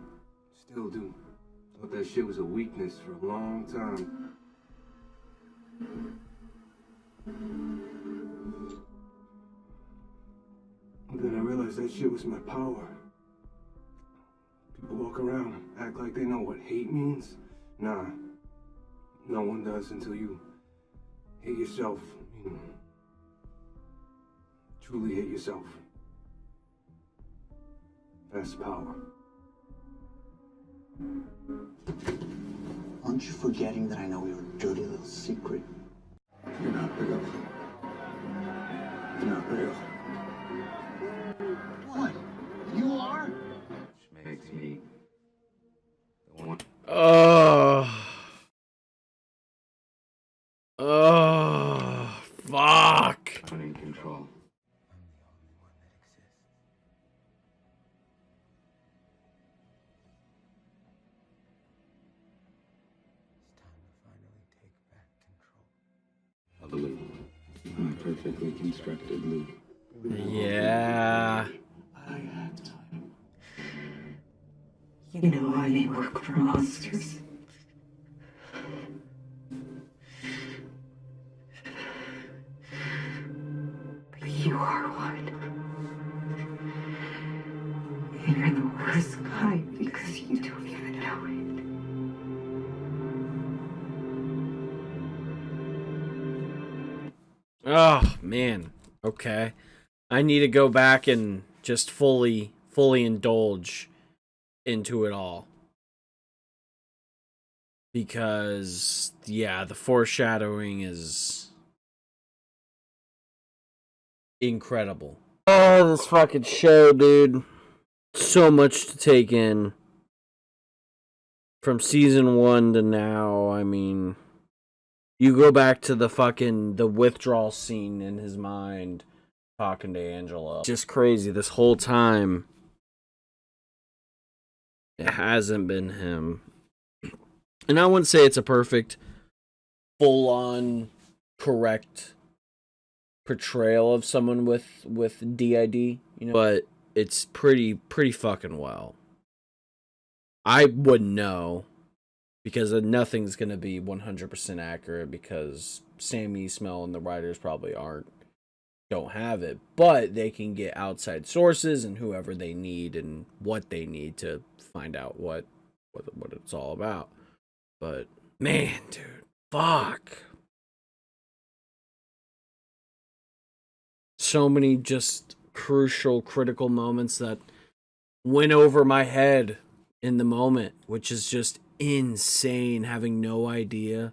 Still do. Thought that shit was a weakness for a long time. But then I realized that shit was my power. People walk around, act like they know what hate means. Nah. No one does until you hate yourself. Truly hate yourself. That's power. Aren't you forgetting that I know your dirty little secret? You're not real. You're not real. What? You are? Which makes me the one. Fuck. I'm in control. Of the loop. My perfectly constructed loop. Yeah. I have time. You know I may work for monsters. But you are one. And you're the worst kind because you don't even know it. Oh, man. Okay. I need to go back and just fully indulge into it all. Because, yeah, the foreshadowing is incredible. Oh, this fucking show, dude. So much to take in. From season 1 to now, I mean, you go back to the withdrawal scene in his mind, talking to Angela. Just crazy. This whole time, it hasn't been him. And I wouldn't say it's a perfect, full-on, correct portrayal of someone with DID, you know, but it's pretty fucking well. I wouldn't know, because nothing's gonna be 100% accurate, because Sam Esmail and the writers probably don't have it, but they can get outside sources and whoever they need and what they need to find out what it's all about. But man, dude, fuck. So many just crucial, critical moments that went over my head in the moment, which is just insane, having no idea.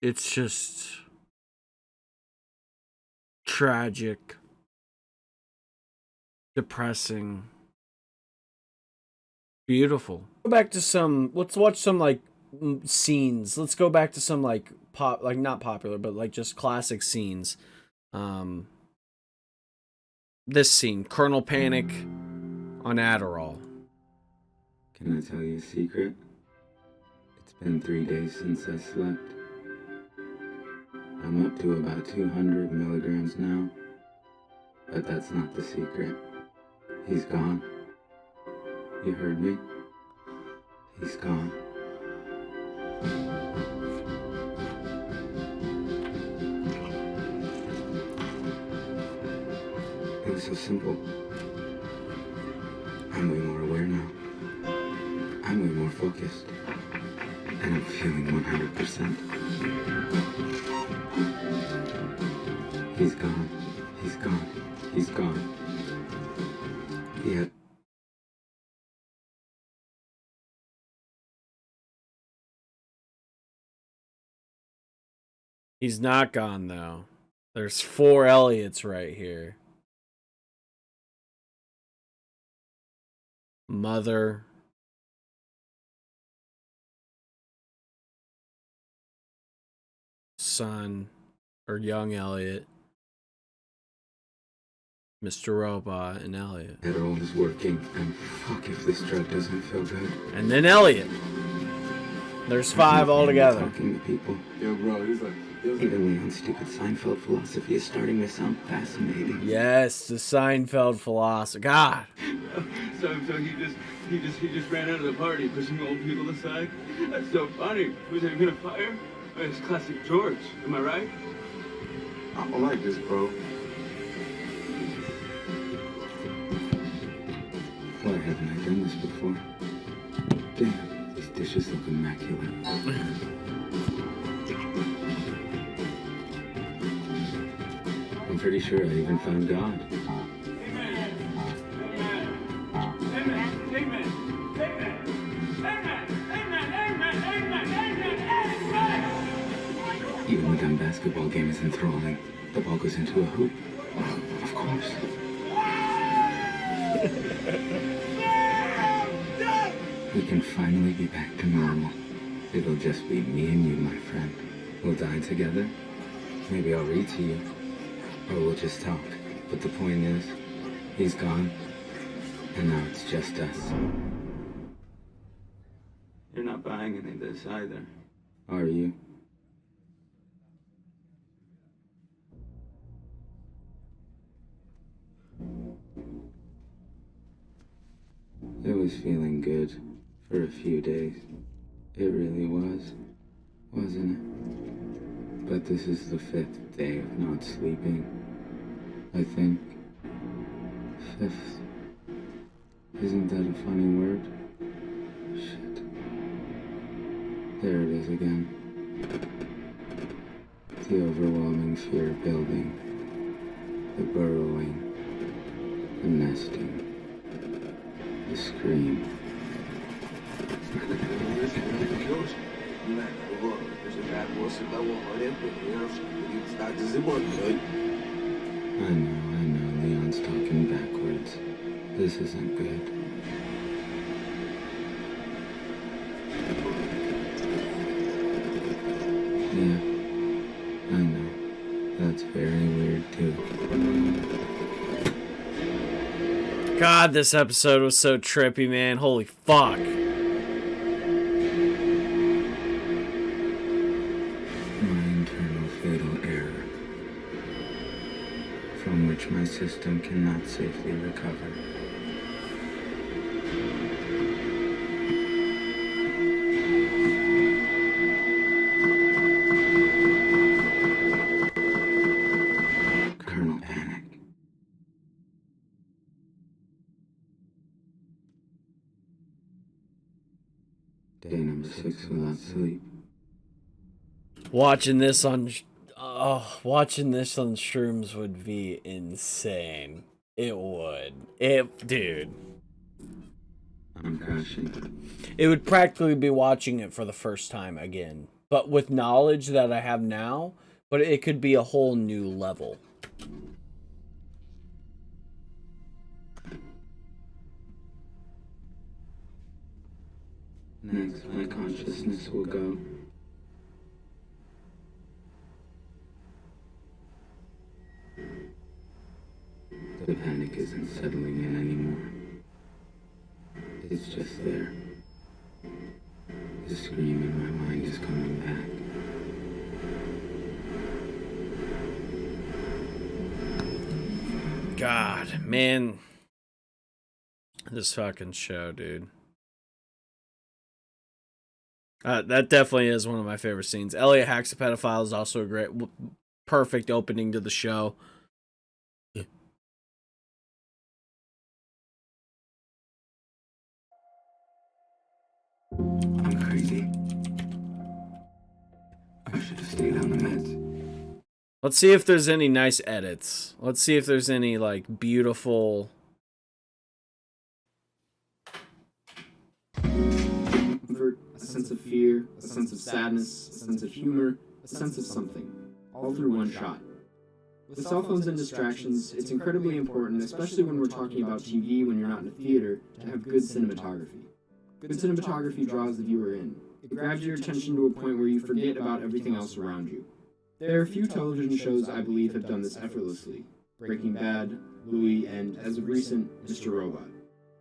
It's just tragic, depressing, beautiful. Let's watch some like scenes. Let's go back to some like not popular, but like just classic scenes. This scene, Colonel Panic on Adderall. Can I tell you a secret? It's been 3 days since I slept. I'm up to about 200 milligrams now. But that's not the secret. He's gone. You heard me? He's gone. It was so simple. I'm way more aware now. I'm way more focused. And I'm feeling 100%. He's gone. He's gone. He's gone. Yeah. He's not gone, though. There's 4 Elliots right here. Mother. Son. Or young Elliot. Mr. Robot and Elliot. It all is working, and fuck if this drug doesn't feel good. And then Elliot. There's 5 altogether. Talking to people. Yo, bro, he's like... Even Leon's stupid Seinfeld philosophy is starting to sound fascinating. Yes, the Seinfeld philosophy. God. So he just ran out of the party, pushing old people aside. That's so funny. Was there gonna fire? It's classic George. Am I right? I don't like this, bro. Why haven't I done this before? Damn, these dishes look immaculate. I'm pretty sure I even found God. Even the dumb basketball game is enthralling. The ball goes into a hoop. Of course. We can finally be back to normal. It'll just be me and you, my friend. We'll die together. Maybe I'll read to you. Or we'll just talk. But the point is, he's gone. And now it's just us. You're not buying any of this either. Are you? It was feeling good for a few days. It really was, wasn't it? But this is the 5th day of not sleeping. I think. 5th. Isn't that a funny word? Shit. There it is again. The overwhelming fear building. The burrowing. The nesting. The scream. Look, there's a bad você dá uma hora porque está desembolando. I know, Leon's talking backwards. This isn't good. Yeah, I know. That's very weird too. God, this episode was so trippy, man. Holy fuck. My internal fatal error, from which my system cannot safely recover. Colonel Panic. Day number 6 without sleep. Watching this on shrooms would be insane. It would. Dude. I'm crashing. It would practically be watching it for the first time again. But with knowledge that I have now, but it could be a whole new level. Next, my consciousness will go. The panic isn't settling in anymore. It's just there. The scream in my mind is coming back. God, man. This fucking show, dude. That definitely is one of my favorite scenes. Elliot hacks a pedophile is also a great, perfect opening to the show. I'm crazy. I should have stayed on the meds. Let's see if there's any nice edits. Let's see if there's any, like, beautiful... Comfort, a sense of fear, a sense of sadness, a sense of humor, a sense of something, all through one shot. With cell phones and distractions, it's incredibly important, especially when we're talking about TV when you're not in a theater, to have good cinematography. Good cinematography draws the viewer in. It grabs your attention to a point where you forget about everything else around you. There are a few television shows I believe have done this effortlessly. Breaking Bad, Louie, and, as of recent, Mr. Robot.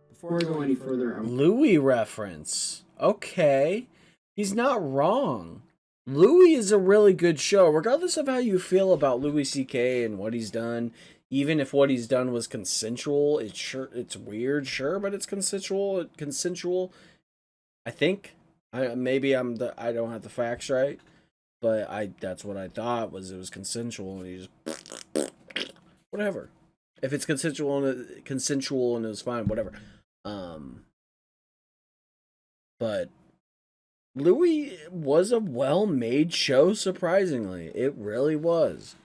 Before I go any further, Louie reference. Okay. He's not wrong. Louie is a really good show, regardless of how you feel about Louis C.K. and what he's done. Even if what he's done was consensual, it's weird, sure, but it's consensual. I think. I don't have the facts right, but that's what I thought was it was consensual, and he just whatever. If it's consensual and it was fine, whatever. But Louie was a well-made show, surprisingly. It really was.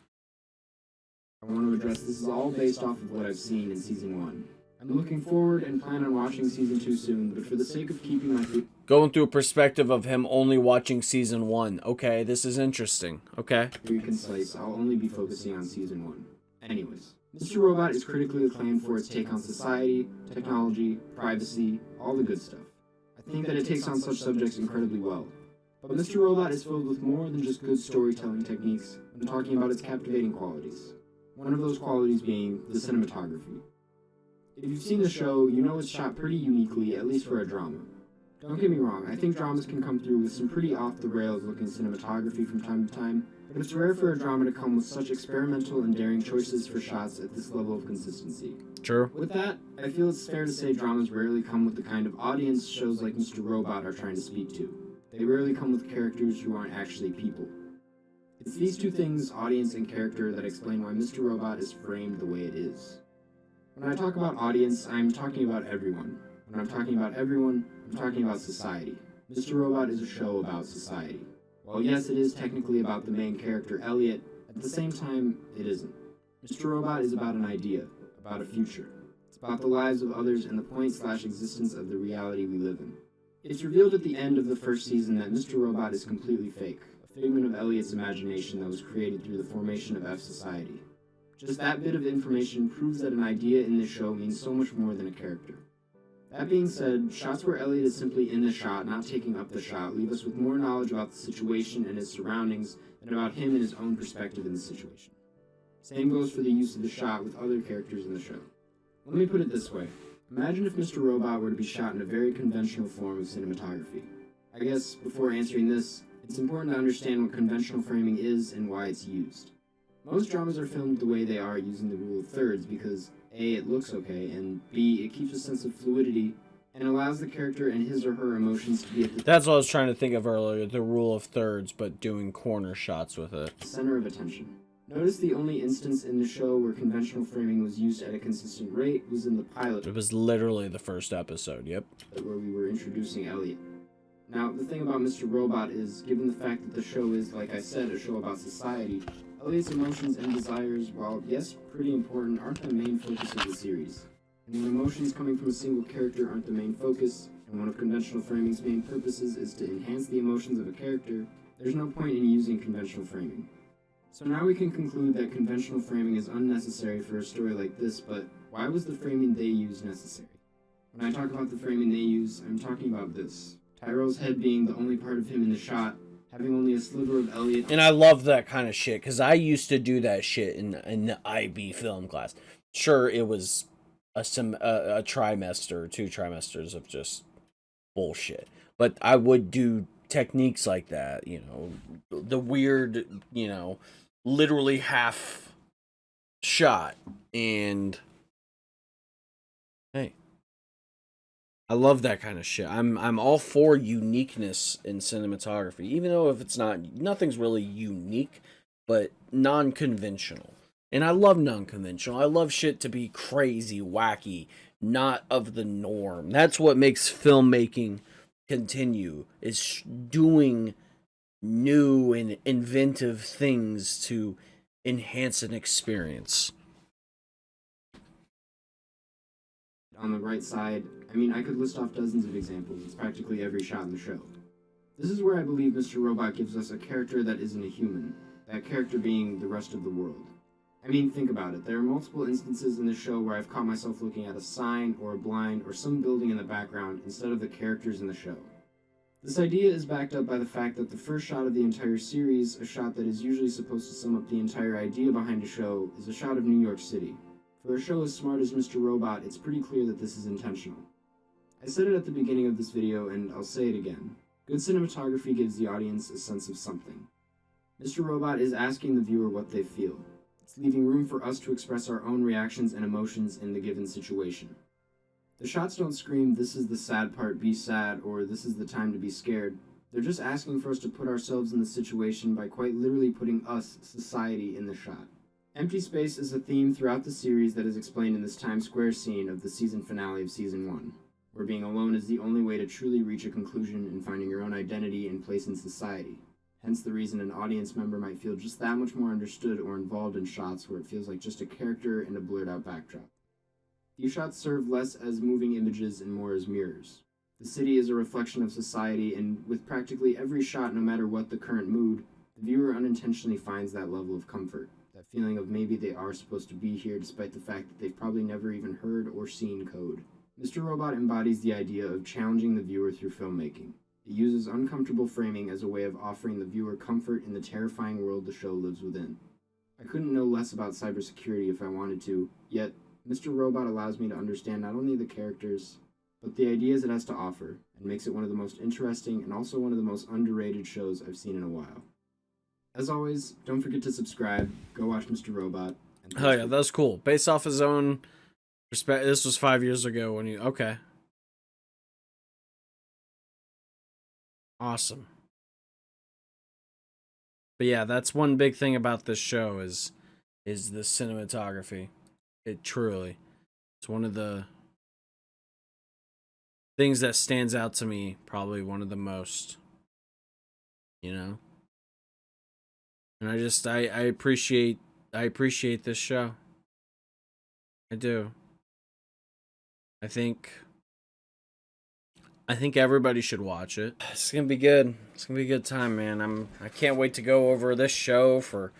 I want to address this is all based off of what I've seen in Season 1. I'm looking forward and plan on watching Season 2 soon, but for the sake of keeping my... Going through a perspective of him only watching Season 1. Okay, this is interesting. Okay. Very concise, I'll only be focusing on Season 1. Anyways, Mr. Robot is critically acclaimed for its take on society, technology, privacy, all the good stuff. I think that it takes on such subjects incredibly well. But Mr. Robot is filled with more than just good storytelling techniques. I'm talking about its captivating qualities. One of those qualities being the cinematography. If you've seen the show, you know it's shot pretty uniquely, at least for a drama. Don't get me wrong, I think dramas can come through with some pretty off-the-rails looking cinematography from time to time, but it's rare for a drama to come with such experimental and daring choices for shots at this level of consistency. True. With that, I feel it's fair to say dramas rarely come with the kind of audience shows like Mr. Robot are trying to speak to. They rarely come with characters who aren't actually people. It's these two things, audience and character, that explain why Mr. Robot is framed the way it is. When I talk about audience, I'm talking about everyone. When I'm talking about everyone, I'm talking about society. Mr. Robot is a show about society. While yes, it is technically about the main character, Elliot, at the same time, it isn't. Mr. Robot is about an idea, about a future. It's about the lives of others and the point/existence of the reality we live in. It's revealed at the end of the first season that Mr. Robot is completely fake, a figment of Elliot's imagination that was created through the formation of F society. Just that bit of information proves that an idea in this show means so much more than a character. That being said, shots where Elliot is simply in the shot, not taking up the shot, leave us with more knowledge about the situation and his surroundings than about him and his own perspective in the situation. Same goes for the use of the shot with other characters in the show. Let me put it this way. Imagine if Mr. Robot were to be shot in a very conventional form of cinematography. I guess, before answering this, it's important to understand what conventional framing is and why it's used. Most dramas are filmed the way they are using the rule of thirds because A, it looks okay, and B, it keeps a sense of fluidity and allows the character and his or her emotions to be at the That's what I was trying to think of earlier, the rule of thirds, but doing corner shots with it. Center of attention. Notice the only instance in the show where conventional framing was used at a consistent rate was in the pilot. It was literally the first episode, yep. Where we were introducing Elliot. Now, the thing about Mr. Robot is, given the fact that the show is, like I said, a show about society, Elliot's emotions and desires, while yes, pretty important, aren't the main focus of the series. And when emotions coming from a single character aren't the main focus, and one of conventional framing's main purposes is to enhance the emotions of a character, there's no point in using conventional framing. So now we can conclude that conventional framing is unnecessary for a story like this, but why was the framing they used necessary? When I talk about the framing they use, I'm talking about this. Tyrell's head being the only part of him in the shot, having only a sliver of Elliot. And I love that kind of shit, because I used to do that shit in the IB film class. Sure, it was a trimester, 2 trimesters of just bullshit. But I would do techniques like that, you know, the weird, you know, literally half shot. And hey, I love that kind of shit. I'm all for uniqueness in cinematography, even though if it's nothing's really unique, but non-conventional. And I love non-conventional. I love shit to be crazy, wacky, not of the norm. That's what makes filmmaking continue, is doing new and inventive things to enhance an experience. On the right side, I mean, I could list off dozens of examples. It's practically every shot in the show. This is where I believe Mr. Robot gives us a character that isn't a human, that character being the rest of the world. I mean, think about it. There are multiple instances in the show where I've caught myself looking at a sign or a blind or some building in the background instead of the characters in the show. This idea is backed up by the fact that the first shot of the entire series, a shot that is usually supposed to sum up the entire idea behind a show, is a shot of New York City. For a show as smart as Mr. Robot, it's pretty clear that this is intentional. I said it at the beginning of this video, and I'll say it again. Good cinematography gives the audience a sense of something. Mr. Robot is asking the viewer what they feel. It's leaving room for us to express our own reactions and emotions in the given situation. The shots don't scream, "This is the sad part, be sad," or "This is the time to be scared." They're just asking for us to put ourselves in the situation by quite literally putting us, society, in the shot. Empty space is a theme throughout the series that is explained in this Times Square scene of the season finale of Season 1, where being alone is the only way to truly reach a conclusion in finding your own identity and place in society. Hence the reason an audience member might feel just that much more understood or involved in shots where it feels like just a character and a blurred out backdrop. These shots serve less as moving images and more as mirrors. The city is a reflection of society, and with practically every shot, no matter what the current mood, the viewer unintentionally finds that level of comfort. That feeling of maybe they are supposed to be here despite the fact that they've probably never even heard or seen code. Mr. Robot embodies the idea of challenging the viewer through filmmaking. It uses uncomfortable framing as a way of offering the viewer comfort in the terrifying world the show lives within. I couldn't know less about cybersecurity if I wanted to, yet Mr. Robot allows me to understand not only the characters, but the ideas it has to offer, and makes it one of the most interesting and also one of the most underrated shows I've seen in a while. As always, don't forget to subscribe, go watch Mr. Robot. Oh yeah, that was cool. Based off his own perspective. This was 5 years ago when you... Okay. Awesome. But yeah, that's one big thing about this show is the cinematography. It truly... It's one of the things that stands out to me, probably one of the most. You know? And I appreciate this show. I do. I think I think everybody should watch it. It's gonna be good. It's gonna be a good time, man. I can't wait to go over this show for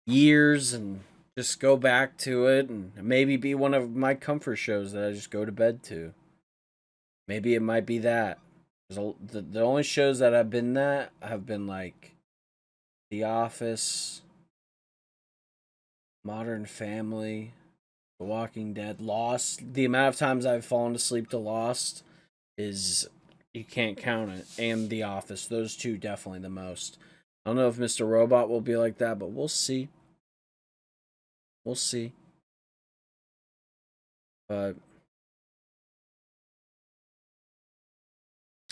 years and just go back to it and maybe be one of my comfort shows that I just go to bed to. Maybe it might be that. The only shows that have been that have been like The Office, Modern Family, The Walking Dead, Lost. The amount of times I've fallen asleep to Lost is, you can't count it. And The Office. Those two definitely the most. I don't know if Mr. Robot will be like that, but we'll see. We'll see. But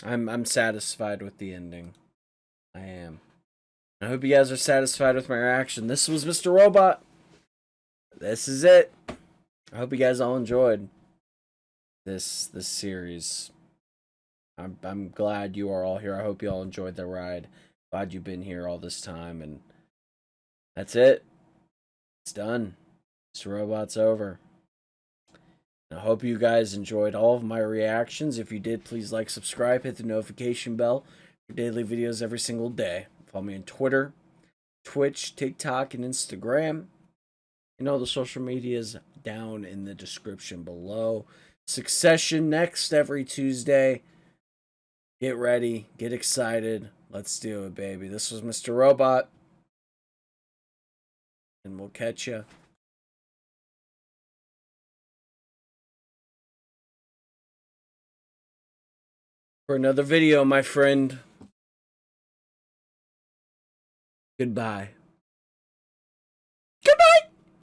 I'm satisfied with the ending. I am. I hope you guys are satisfied with my reaction. This was Mr. Robot. This is it. I hope you guys all enjoyed this series. I'm glad you are all here. I hope you all enjoyed the ride. Glad you've been here all this time, and that's it. It's done. Mr. Robot's over. I hope you guys enjoyed all of my reactions. If you did, please like, subscribe, hit the notification bell for daily videos every single day. Follow me on Twitter, Twitch, TikTok, and Instagram. And all the social medias down in the description below. Succession next every Tuesday. Get ready. Get excited. Let's do it, baby. This was Mr. Robot. And we'll catch you for another video, my friend. Goodbye.